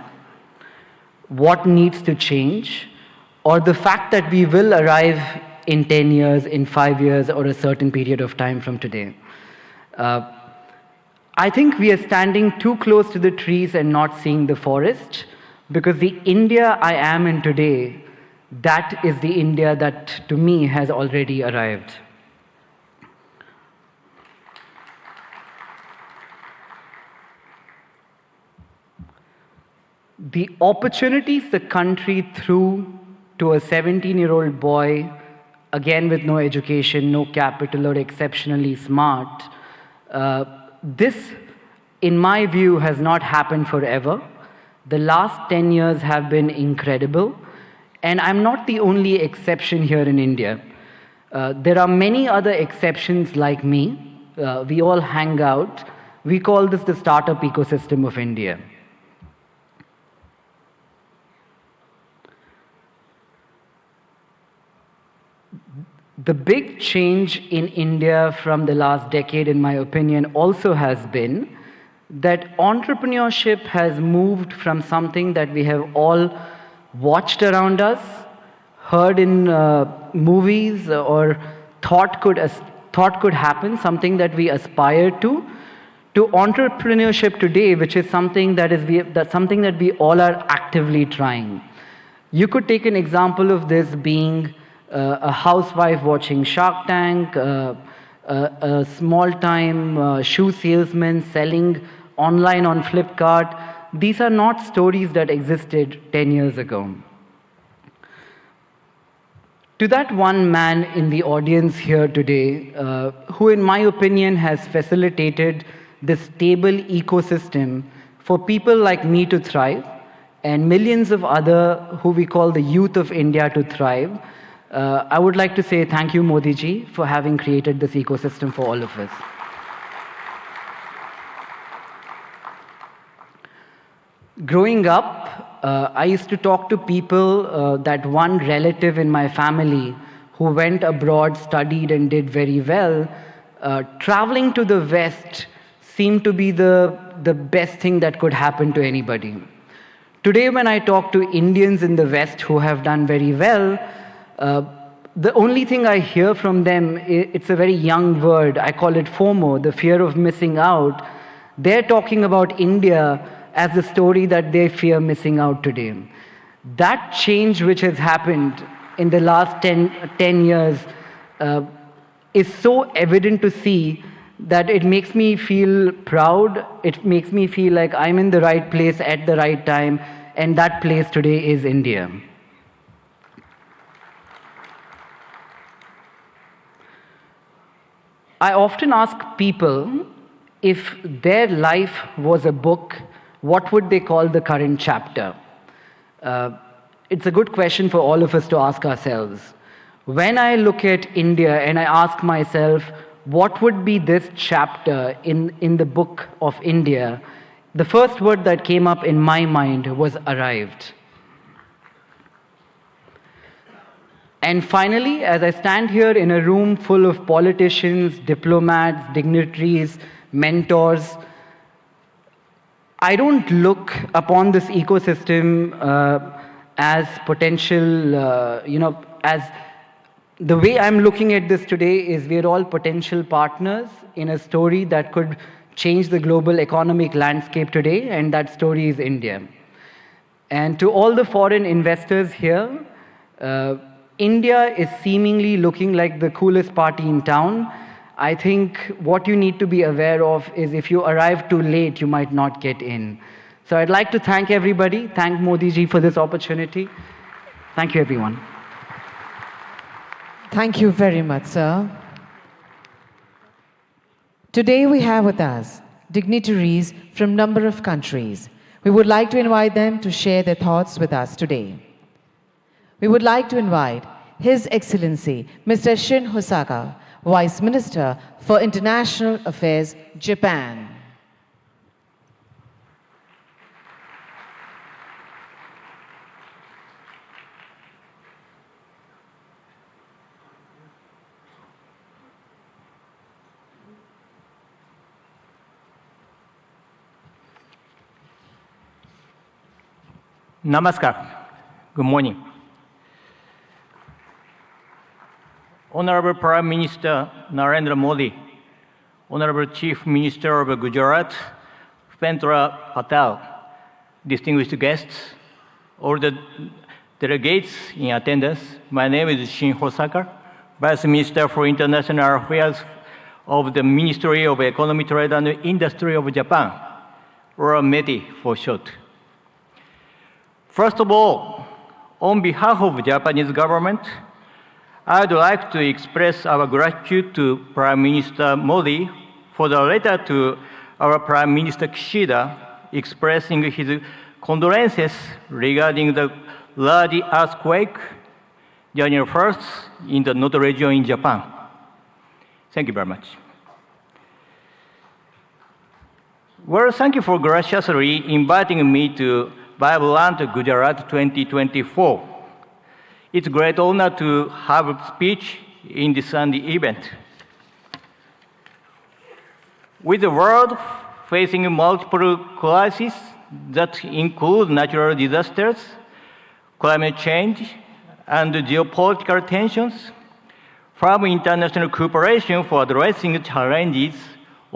what needs to change, or the fact that we will arrive in 10 years, in 5 years, or a certain period of time from today. I think we are standing too close to the trees and not seeing the forest, because the India I am in today, that is the India that to me has already arrived. The opportunities the country threw to a 17-year-old boy, again with no education, no capital, or exceptionally smart, this, in my view, has not happened forever. The last 10 years have been incredible, and I'm not the only exception here in India. There are many other exceptions like me. We all hang out. We call this the startup ecosystem of India. The big change in India from the last decade, in my opinion, also has been that entrepreneurship has moved from something that we have all watched around us, heard in movies, or thought could happen, something that we aspire to to entrepreneurship today, which is something that we all are actively trying. You could take an example of this being a housewife watching Shark Tank, a small-time shoe salesman selling online on Flipkart. These are not stories that existed 10 years ago. To that one man in the audience here today, who in my opinion has facilitated this stable ecosystem for people like me to thrive, and millions of other who we call the youth of India to thrive, I would like to say thank you, Modi ji, for having created this ecosystem for all of us. Growing up, I used to talk to people, that one relative in my family who went abroad, studied and did very well. Traveling to the West seemed to be the best thing that could happen to anybody. Today, when I talk to Indians in the West who have done very well, the only thing I hear from them, it's a very young word, I call it FOMO, the fear of missing out. They're talking about India as the story that they fear missing out today. That change which has happened in the last 10 years is so evident to see that it makes me feel proud, it makes me feel like I'm in the right place at the right time, and that place today is India. I often ask people, if their life was a book, what would they call the current chapter? It's a good question for all of us to ask ourselves. When I look at India and I ask myself, what would be this chapter in the book of India, the first word that came up in my mind was arrived. And finally, as I stand here in a room full of politicians, diplomats, dignitaries, mentors, I don't look upon this ecosystem as potential, as the way I'm looking at this today is we're all potential partners in a story that could change the global economic landscape today, and that story is India. And to all the foreign investors here, India is seemingly looking like the coolest party in town. I think what you need to be aware of is if you arrive too late, you might not get in. So I'd like to thank everybody, thank Modi ji for this opportunity. Thank you, everyone. Thank you very much, sir. Today we have with us dignitaries from a number of countries. We would like to invite them to share their thoughts with us today. We would like to invite His Excellency, Mr. Shin Hosaka, Vice Minister for International Affairs, Japan. Namaskar. Good morning. Honorable Prime Minister Narendra Modi, Honorable Chief Minister of Gujarat, Pendra Patel, distinguished guests, all the delegates in attendance, my name is Shin Hosaka, Vice Minister for International Affairs of the Ministry of Economy, Trade and Industry of Japan, or METI for short. First of all, on behalf of the Japanese government, I'd like to express our gratitude to Prime Minister Modi for the letter to our Prime Minister Kishida expressing his condolences regarding the large earthquake January 1st in the Noto region in Japan. Thank you very much. Well, thank you for graciously inviting me to Vibrant Gujarat 2024. It's a great honor to have a speech in this Sunday event. With the world facing multiple crises that include natural disasters, climate change, and geopolitical tensions, from international cooperation for addressing challenges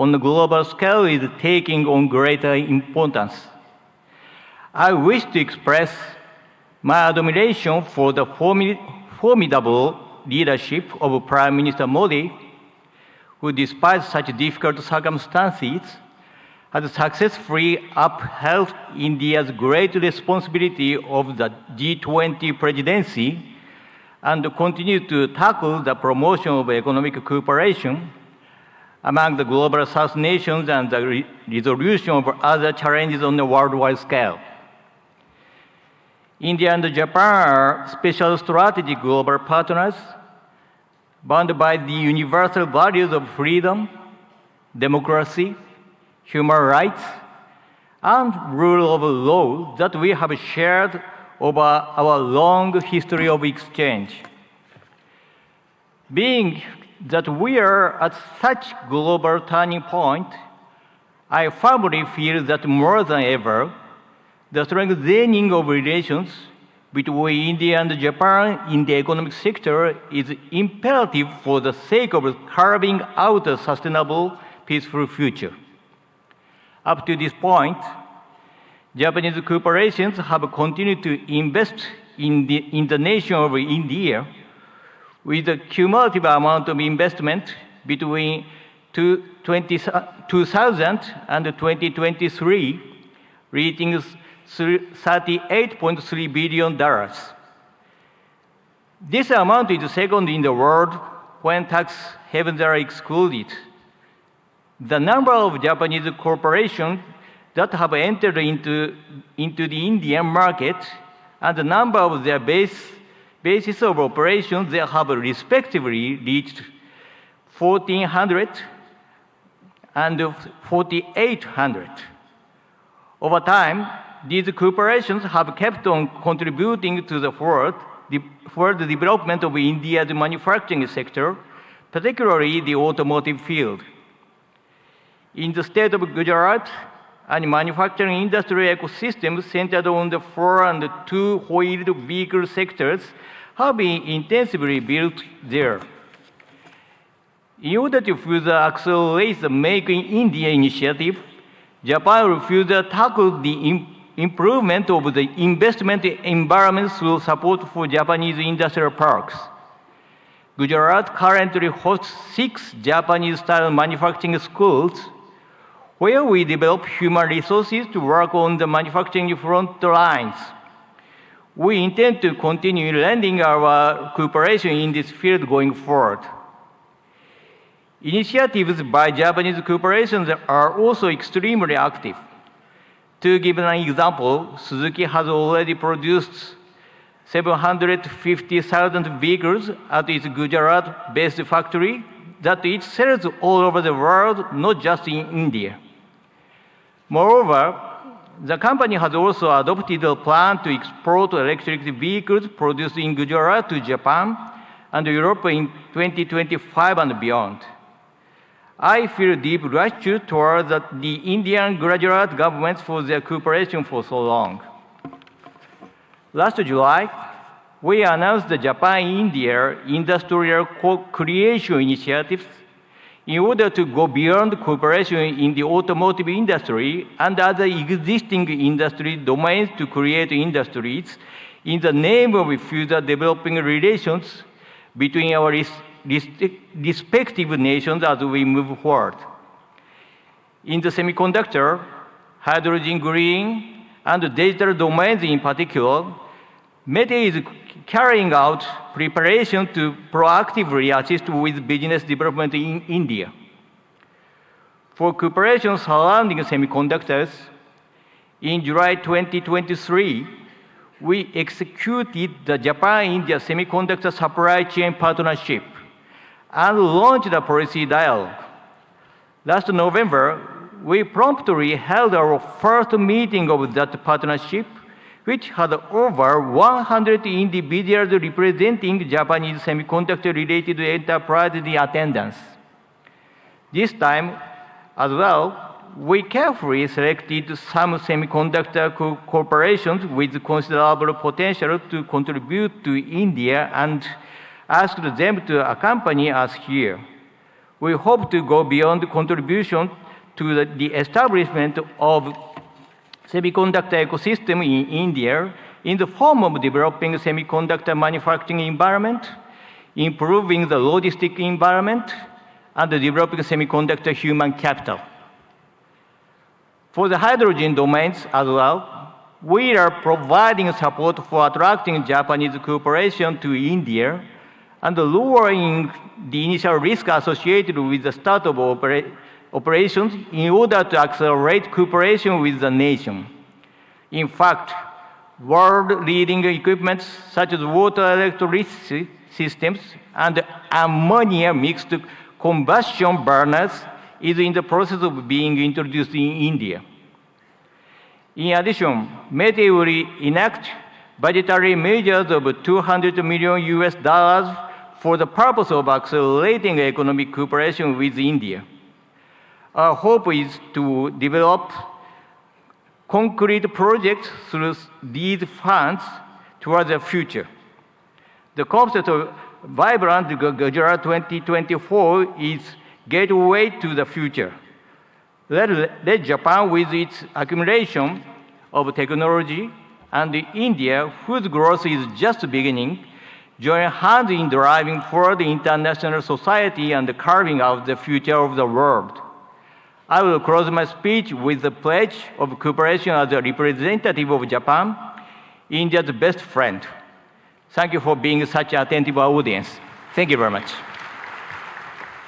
on the global scale is taking on greater importance. I wish to express my admiration for the formidable leadership of Prime Minister Modi, who, despite such difficult circumstances, has successfully upheld India's great responsibility of the G20 presidency and continues to tackle the promotion of economic cooperation among the global South nations and the resolution of other challenges on the worldwide scale. India and Japan are special strategic global partners bound by the universal values of freedom, democracy, human rights, and rule of law that we have shared over our long history of exchange. Being that we are at such global turning point, I firmly feel that more than ever, the strengthening of relations between India and Japan in the economic sector is imperative for the sake of carving out a sustainable, peaceful future. Up to this point, Japanese corporations have continued to invest in the nation of India, with a cumulative amount of investment between 2000 and 2023 reaching $38.3 billion. This amount is second in the world when tax havens are excluded. The number of Japanese corporations that have entered into the Indian market and the number of their bases of operations that have respectively reached 1,400 and 4,800. Over time, these corporations have kept on contributing to the further development of India's manufacturing sector, particularly the automotive field. In the state of Gujarat, a manufacturing industry ecosystem centered on the 4- and 2-wheeled vehicle sectors have been intensively built there. In order to further accelerate the Make in India initiative, Japan will further tackle the improvement of the investment environment through support for Japanese industrial parks. Gujarat currently hosts 6 Japanese-style manufacturing schools, where we develop human resources to work on the manufacturing front lines. We intend to continue lending our cooperation in this field going forward. Initiatives by Japanese corporations are also extremely active. To give an example, Suzuki has already produced 750,000 vehicles at its Gujarat-based factory that it sells all over the world, not just in India. Moreover, the company has also adopted a plan to export electric vehicles produced in Gujarat to Japan and Europe in 2025 and beyond. I feel deep gratitude toward the Indian Gujarat governments for their cooperation for so long. Last July, we announced the Japan-India Industrial Co-Creation Initiatives in order to go beyond cooperation in the automotive industry and other existing industry domains to create industries in the name of further developing relations between our respective nations as we move forward. In the semiconductor, hydrogen green, and digital domains in particular, METE is carrying out preparation to proactively assist with business development in India. For cooperation surrounding semiconductors, in July 2023, we executed the Japan-India Semiconductor Supply Chain Partnership and launched a policy dialogue. Last November, we promptly held our first meeting of that partnership, which had over 100 individuals representing Japanese semiconductor-related enterprises in attendance. This time, as well, we carefully selected some semiconductor corporations with considerable potential to contribute to India and asked them to accompany us here. We hope to go beyond the contribution to the establishment of semiconductor ecosystem in India in the form of developing semiconductor manufacturing environment, improving the logistic environment, and developing semiconductor human capital. For the hydrogen domains as well, we are providing support for attracting Japanese cooperation to India and lowering the initial risk associated with the start of operations in order to accelerate cooperation with the nation. In fact, world-leading equipment such as water electricity systems and ammonia mixed combustion burners is in the process of being introduced in India. In addition, MET will enact budgetary measures of 200 million US for the purpose of accelerating economic cooperation with India. Our hope is to develop concrete projects through these funds towards the future. The concept of Vibrant Gujarat 2024 is gateway to the future. Let Japan, with its accumulation of technology, and India, whose growth is just beginning, join hands in driving forward the international society and carving out the future of the world. I will close my speech with the pledge of cooperation as a representative of Japan, India's best friend. Thank you for being such an attentive audience. Thank you very much.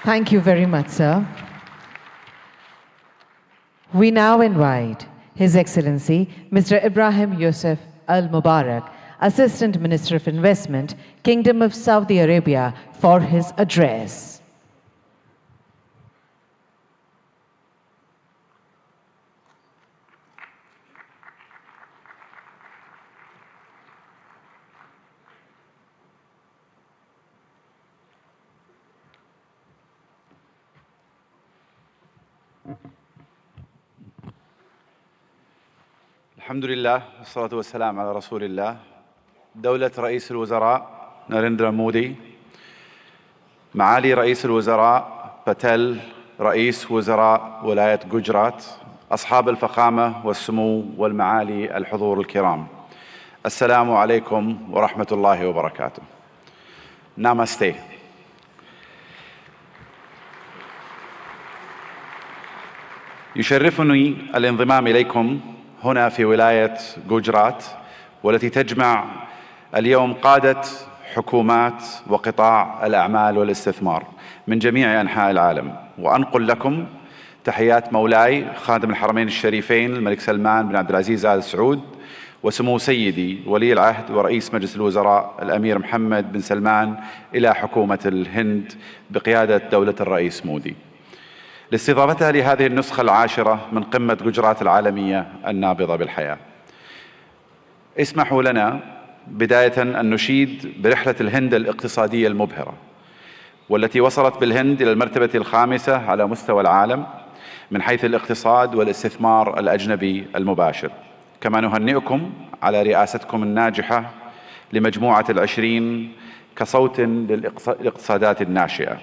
Thank you very much, sir. We now invite His Excellency Mr. Ibrahim Yusuf Al Mubarak, Assistant Minister of Investment, Kingdom of Saudi Arabia, for his address. الحمد لله والصلاة والسلام على رسول الله. دولة رئيس الوزراء ناريندرا مودي، معالي رئيس الوزراء باتيل رئيس وزراء ولاية جوجرات، أصحاب الفخامة والسمو والمعالي الحضور الكرام، السلام عليكم ورحمة الله وبركاته. نامستي. يشرفني الانضمام إليكم هنا في ولاية جوجرات، والتي تجمع اليوم قادة حكومات وقطاع الأعمال والاستثمار من جميع أنحاء العالم، وأنقل لكم تحيات مولاي خادم الحرمين الشريفين الملك سلمان بن عبد العزيز آل سعود، وسمو سيدي ولي العهد ورئيس مجلس الوزراء الأمير محمد بن سلمان إلى حكومة الهند بقيادة دولة الرئيس مودي، لاستضافتها لهذه النسخة العاشرة من قمة جوجرات العالمية النابضة بالحياة. اسمحوا لنا بداية أن نشيد برحلة الهند الاقتصادية المبهرة، والتي وصلت بالهند إلى المرتبة الخامسة على مستوى العالم من حيث الاقتصاد والاستثمار الأجنبي المباشر. كما نهنئكم على رئاستكم الناجحة لمجموعة ال20 كصوت للاقتصادات الناشئة،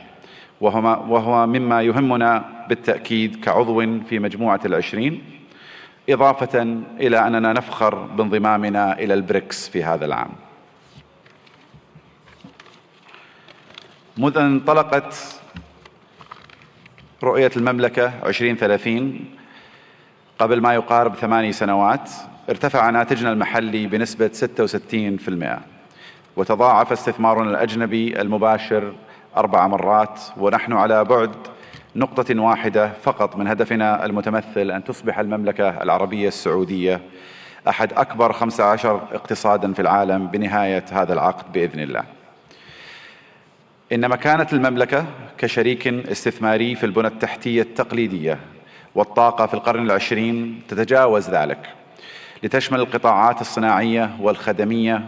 وهو مما يهمنا بالتأكيد كعضو في مجموعة ال20، إضافة إلى أننا نفخر بانضمامنا إلى البريكس في هذا العام. منذ أن انطلقت رؤية المملكة 2030 قبل ما يقارب 8 سنوات، ارتفع ناتجنا المحلي بنسبة 66%، وتضاعف استثمارنا الأجنبي المباشر 4 مرات، ونحن على بعد نقطة واحدة فقط من هدفنا المتمثل أن تصبح المملكة العربية السعودية أحد أكبر 15 اقتصاداً في العالم بنهاية هذا العقد بإذن الله. إن مكانة المملكة كشريك استثماري في البنى التحتية التقليدية والطاقة في القرن ال20 تتجاوز ذلك، لتشمل القطاعات الصناعية والخدمية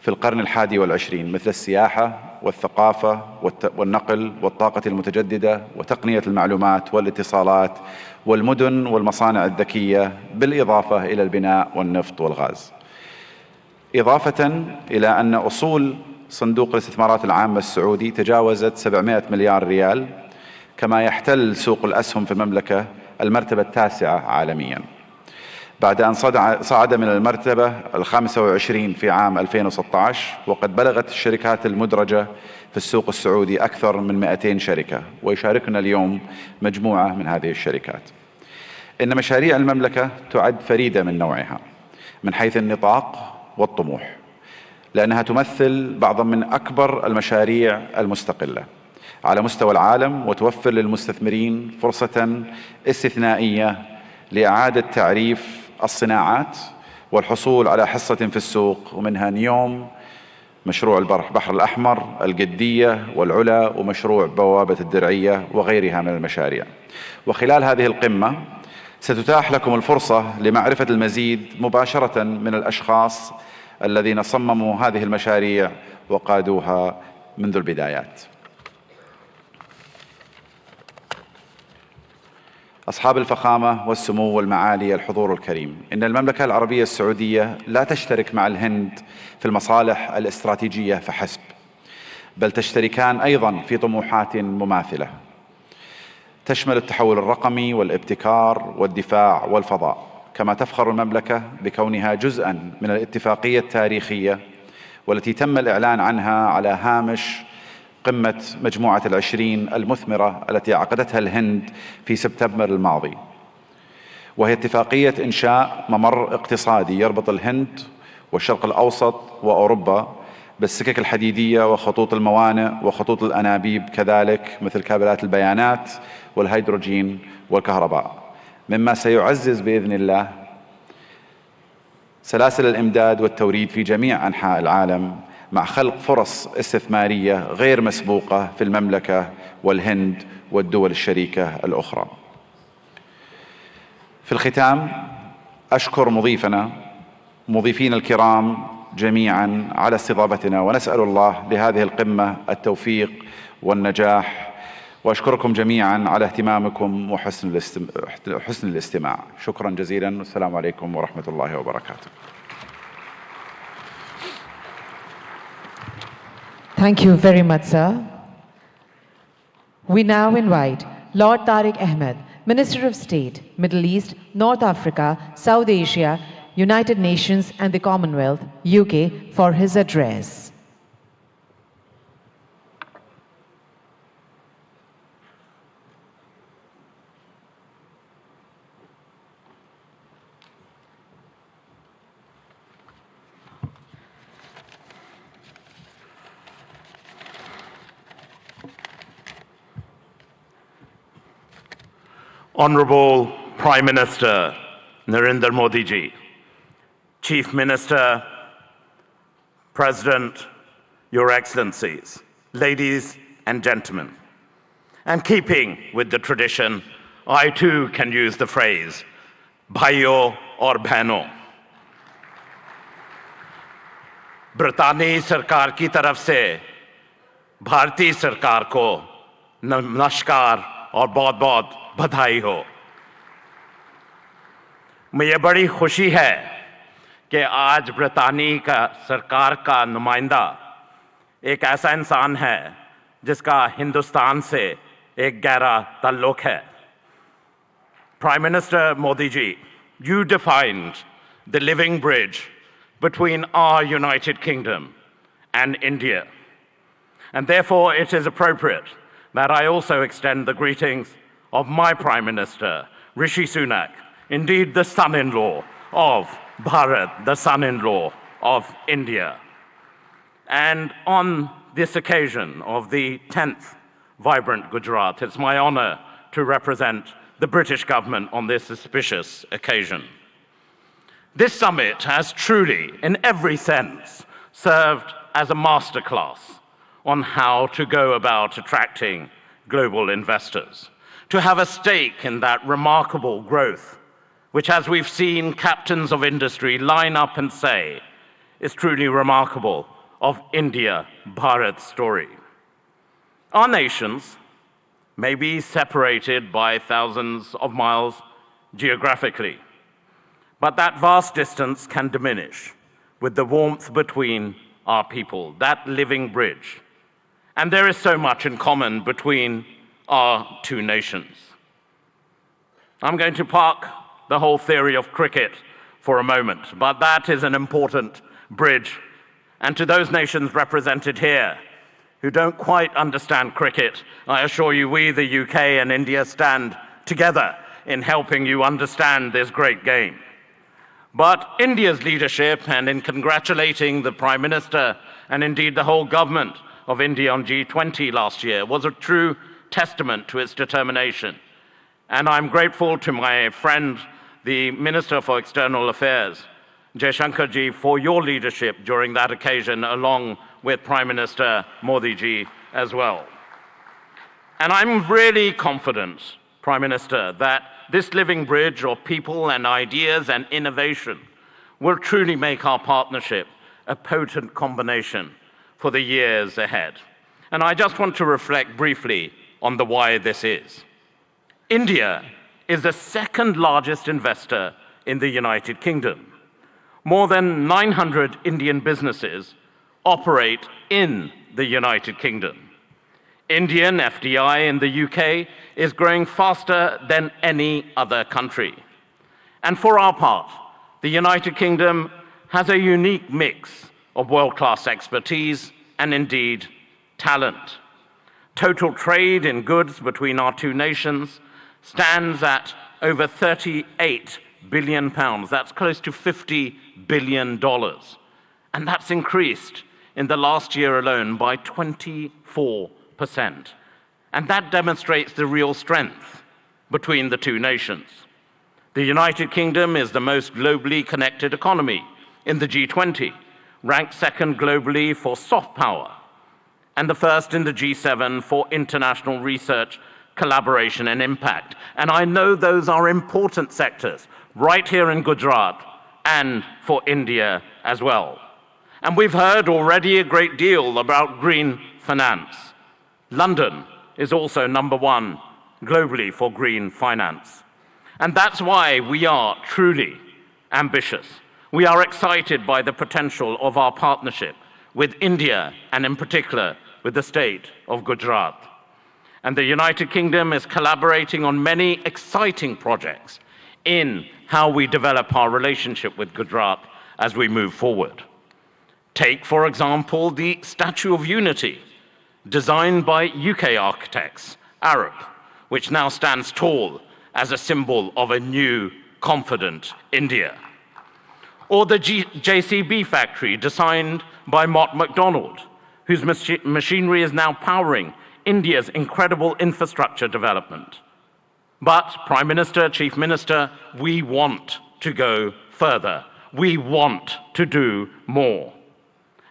في القرن ال21 مثل السياحة والثقافة والنقل والطاقة المتجددة وتقنية المعلومات والاتصالات والمدن والمصانع الذكية، بالإضافة إلى البناء والنفط والغاز. إضافة إلى أن أصول صندوق الاستثمارات العامة السعودي تجاوزت 700 مليار ريال، كما يحتل سوق الأسهم في المملكة المرتبة التاسعة عالمياً، بعد أن صعد من المرتبة ال25 في عام 2016، وقد بلغت الشركات المدرجة في السوق السعودي أكثر من 200 شركة، ويشاركنا اليوم مجموعة من هذه الشركات. إن مشاريع المملكة تعد فريدة من نوعها من حيث النطاق والطموح، لأنها تمثل بعضا من أكبر المشاريع المستقلة على مستوى العالم، وتوفر للمستثمرين فرصة استثنائية لإعادة تعريف الصناعات والحصول على حصة في السوق، ومنها نيوم، مشروع البحر الأحمر، القدية والعلا، ومشروع بوابة الدرعية وغيرها من المشاريع. وخلال هذه القمة ستتاح لكم الفرصة لمعرفة المزيد مباشرة من الأشخاص الذين صمموا هذه المشاريع وقادوها منذ البدايات. أصحاب الفخامة والسمو والمعالي الحضور الكريم، إن المملكة العربية السعودية لا تشترك مع الهند في المصالح الاستراتيجية فحسب، بل تشتركان أيضاً في طموحات مماثلة تشمل التحول الرقمي والابتكار والدفاع والفضاء. كما تفخر المملكة بكونها جزءاً من الاتفاقية التاريخية والتي تم الإعلان عنها على هامش قمة مجموعة العشرين المثمرة التي عقدتها الهند في سبتمبر الماضي، وهي اتفاقية إنشاء ممر اقتصادي يربط الهند والشرق الأوسط وأوروبا بالسكك الحديدية وخطوط الموانئ وخطوط الأنابيب، كذلك مثل كابلات البيانات والهيدروجين والكهرباء، مما سيعزز بإذن الله سلاسل الإمداد والتوريد في جميع أنحاء العالم، مع خلق فرص استثمارية غير مسبوقة في المملكة والهند والدول الشريكة الأخرى. في الختام أشكر مضيفين الكرام جميعا على استضافتنا، ونسأل الله لهذه القمة التوفيق والنجاح، وأشكركم جميعا على اهتمامكم وحسن الاستماع. شكرا جزيلا، والسلام عليكم ورحمة الله وبركاته. Thank you very much, sir. We now invite Lord Tariq Ahmed, Minister of State, Middle East, North Africa, South Asia, United Nations and the Commonwealth, UK, for his address. Honorable Prime Minister Narendra Modi ji, Chief Minister, President, Your Excellencies, ladies and gentlemen, and keeping with the tradition, I too can use the phrase, bhaiyo aur behno. ब्रितानी सरकार की तरफ से भारतीय सरकार को नमस्कार और बहुत बहुत बधाई हो। मुझे बड़ी खुशी है कि आज ब्रितानी का सरकार का नुमाइंदा एक ऐसा इंसान है जिसका हिंदुस्तान से एक गहरा ताल्लुक है। Prime Minister Modi ji, you defined the living bridge between our United Kingdom and India. And therefore it is appropriate that I also extend the greetings of my Prime Minister, Rishi Sunak, indeed the son-in-law of Bharat, the son-in-law of India. And on this occasion of the 10th Vibrant Gujarat, it's my honor to represent the British government on this auspicious occasion. This summit has truly, in every sense, served as a masterclass on how to go about attracting global investors, to have a stake in that remarkable growth, which, as we've seen captains of industry line up and say, is truly remarkable of India, Bharat's story. Our nations may be separated by thousands of miles geographically, but that vast distance can diminish with the warmth between our people, that living bridge. And there is so much in common between our two nations. I'm going to park the whole theory of cricket for a moment, but that is an important bridge. And to those nations represented here who don't quite understand cricket, I assure you we, the UK and India, stand together in helping you understand this great game. But India's leadership, and in congratulating the Prime Minister and indeed the whole government of India on G20 last year, was a true testament to its determination. And I'm grateful to my friend, the Minister for External Affairs, Jaishankar ji, for your leadership during that occasion, along with Prime Minister Modi ji as well. And I'm really confident, Prime Minister, that this living bridge of people and ideas and innovation will truly make our partnership a potent combination for the years ahead. And I just want to reflect briefly on the why this is. India is the second largest investor in the United Kingdom. More than 900 Indian businesses operate in the United Kingdom. Indian FDI in the UK is growing faster than any other country. And for our part, the United Kingdom has a unique mix of world-class expertise and indeed talent. Total trade in goods between our two nations stands at over £38 billion. That's close to $50 billion. And that's increased in the last year alone by 24%. And that demonstrates the real strength between the two nations. The United Kingdom is the most globally connected economy in the G20, ranked second globally for soft power, and the first in the G7 for international research, collaboration and impact. And I know those are important sectors right here in Gujarat and for India as well. And we've heard already a great deal about green finance. London is also #1 globally for green finance. And that's why we are truly ambitious. We are excited by the potential of our partnership with India and in particular with the state of Gujarat. And the United Kingdom is collaborating on many exciting projects in how we develop our relationship with Gujarat as we move forward. Take, for example, the Statue of Unity, designed by UK architects, Arab, which now stands tall as a symbol of a new, confident India. Or the JCB factory, designed by Mott MacDonald, whose machinery is now powering India's incredible infrastructure development. But, Prime Minister, Chief Minister, we want to go further. We want to do more.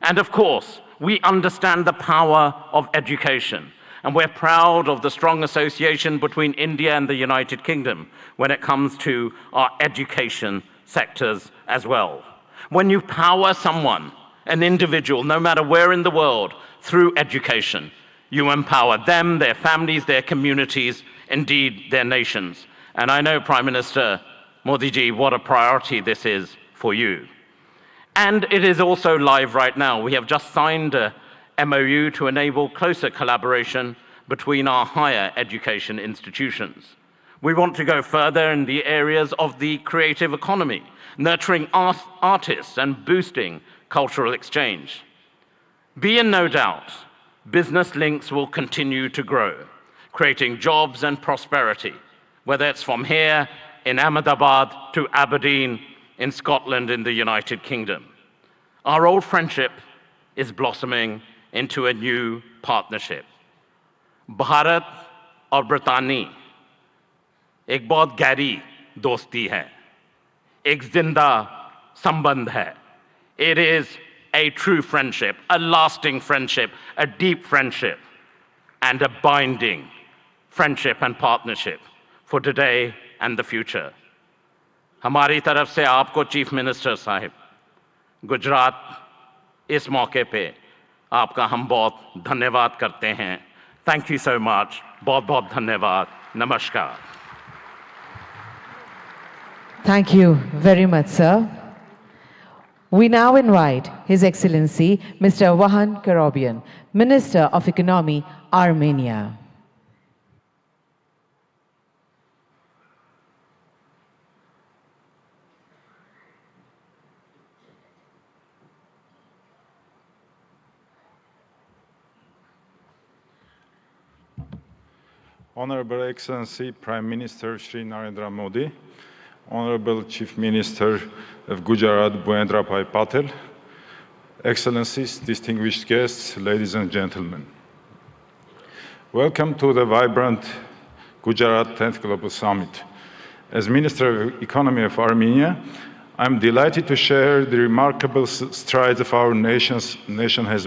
And of course, we understand the power of education, and we're proud of the strong association between India and the United Kingdom when it comes to our education sectors as well. When you power someone, an individual, no matter where in the world, through education, you empower them, their families, their communities, indeed their nations. And I know, Prime Minister Modi ji, what a priority this is for you. And it is also live right now. We have just signed a MOU to enable closer collaboration between our higher education institutions. We want to go further in the areas of the creative economy, nurturing artists and boosting cultural exchange. Be in no doubt, business links will continue to grow, creating jobs and prosperity, whether it's from here in Ahmedabad to Aberdeen in Scotland in the United Kingdom. Our old friendship is blossoming into a new partnership. Bharat और ब्रितानी एक बहुत गहरी दोस्ती है, एक जिंदा संबंध है. It is a true friendship, a lasting friendship, a deep friendship, and a binding friendship and partnership for today and the future. हमारी तरफ से आपको चीफ मिनिस्टर साहिब, गुजरात इस मौके पे आपका हम बहुत धन्यवाद करते हैं. Thank you so much. बहुत बहुत धन्यवाद. Namaskar. Thank you very much, sir. We now invite His Excellency Mr. Vahan Karabian, Minister of Economy, Armenia. Honorable Excellency Prime Minister Shri Narendra Modi, Honorable Chief Minister of Gujarat Bhuendra Bhai Patel, Excellencies, distinguished guests, ladies and gentlemen. Welcome to the vibrant Gujarat 10th Global Summit. As Minister of Economy of Armenia, I'm delighted to share the remarkable strides of our nation has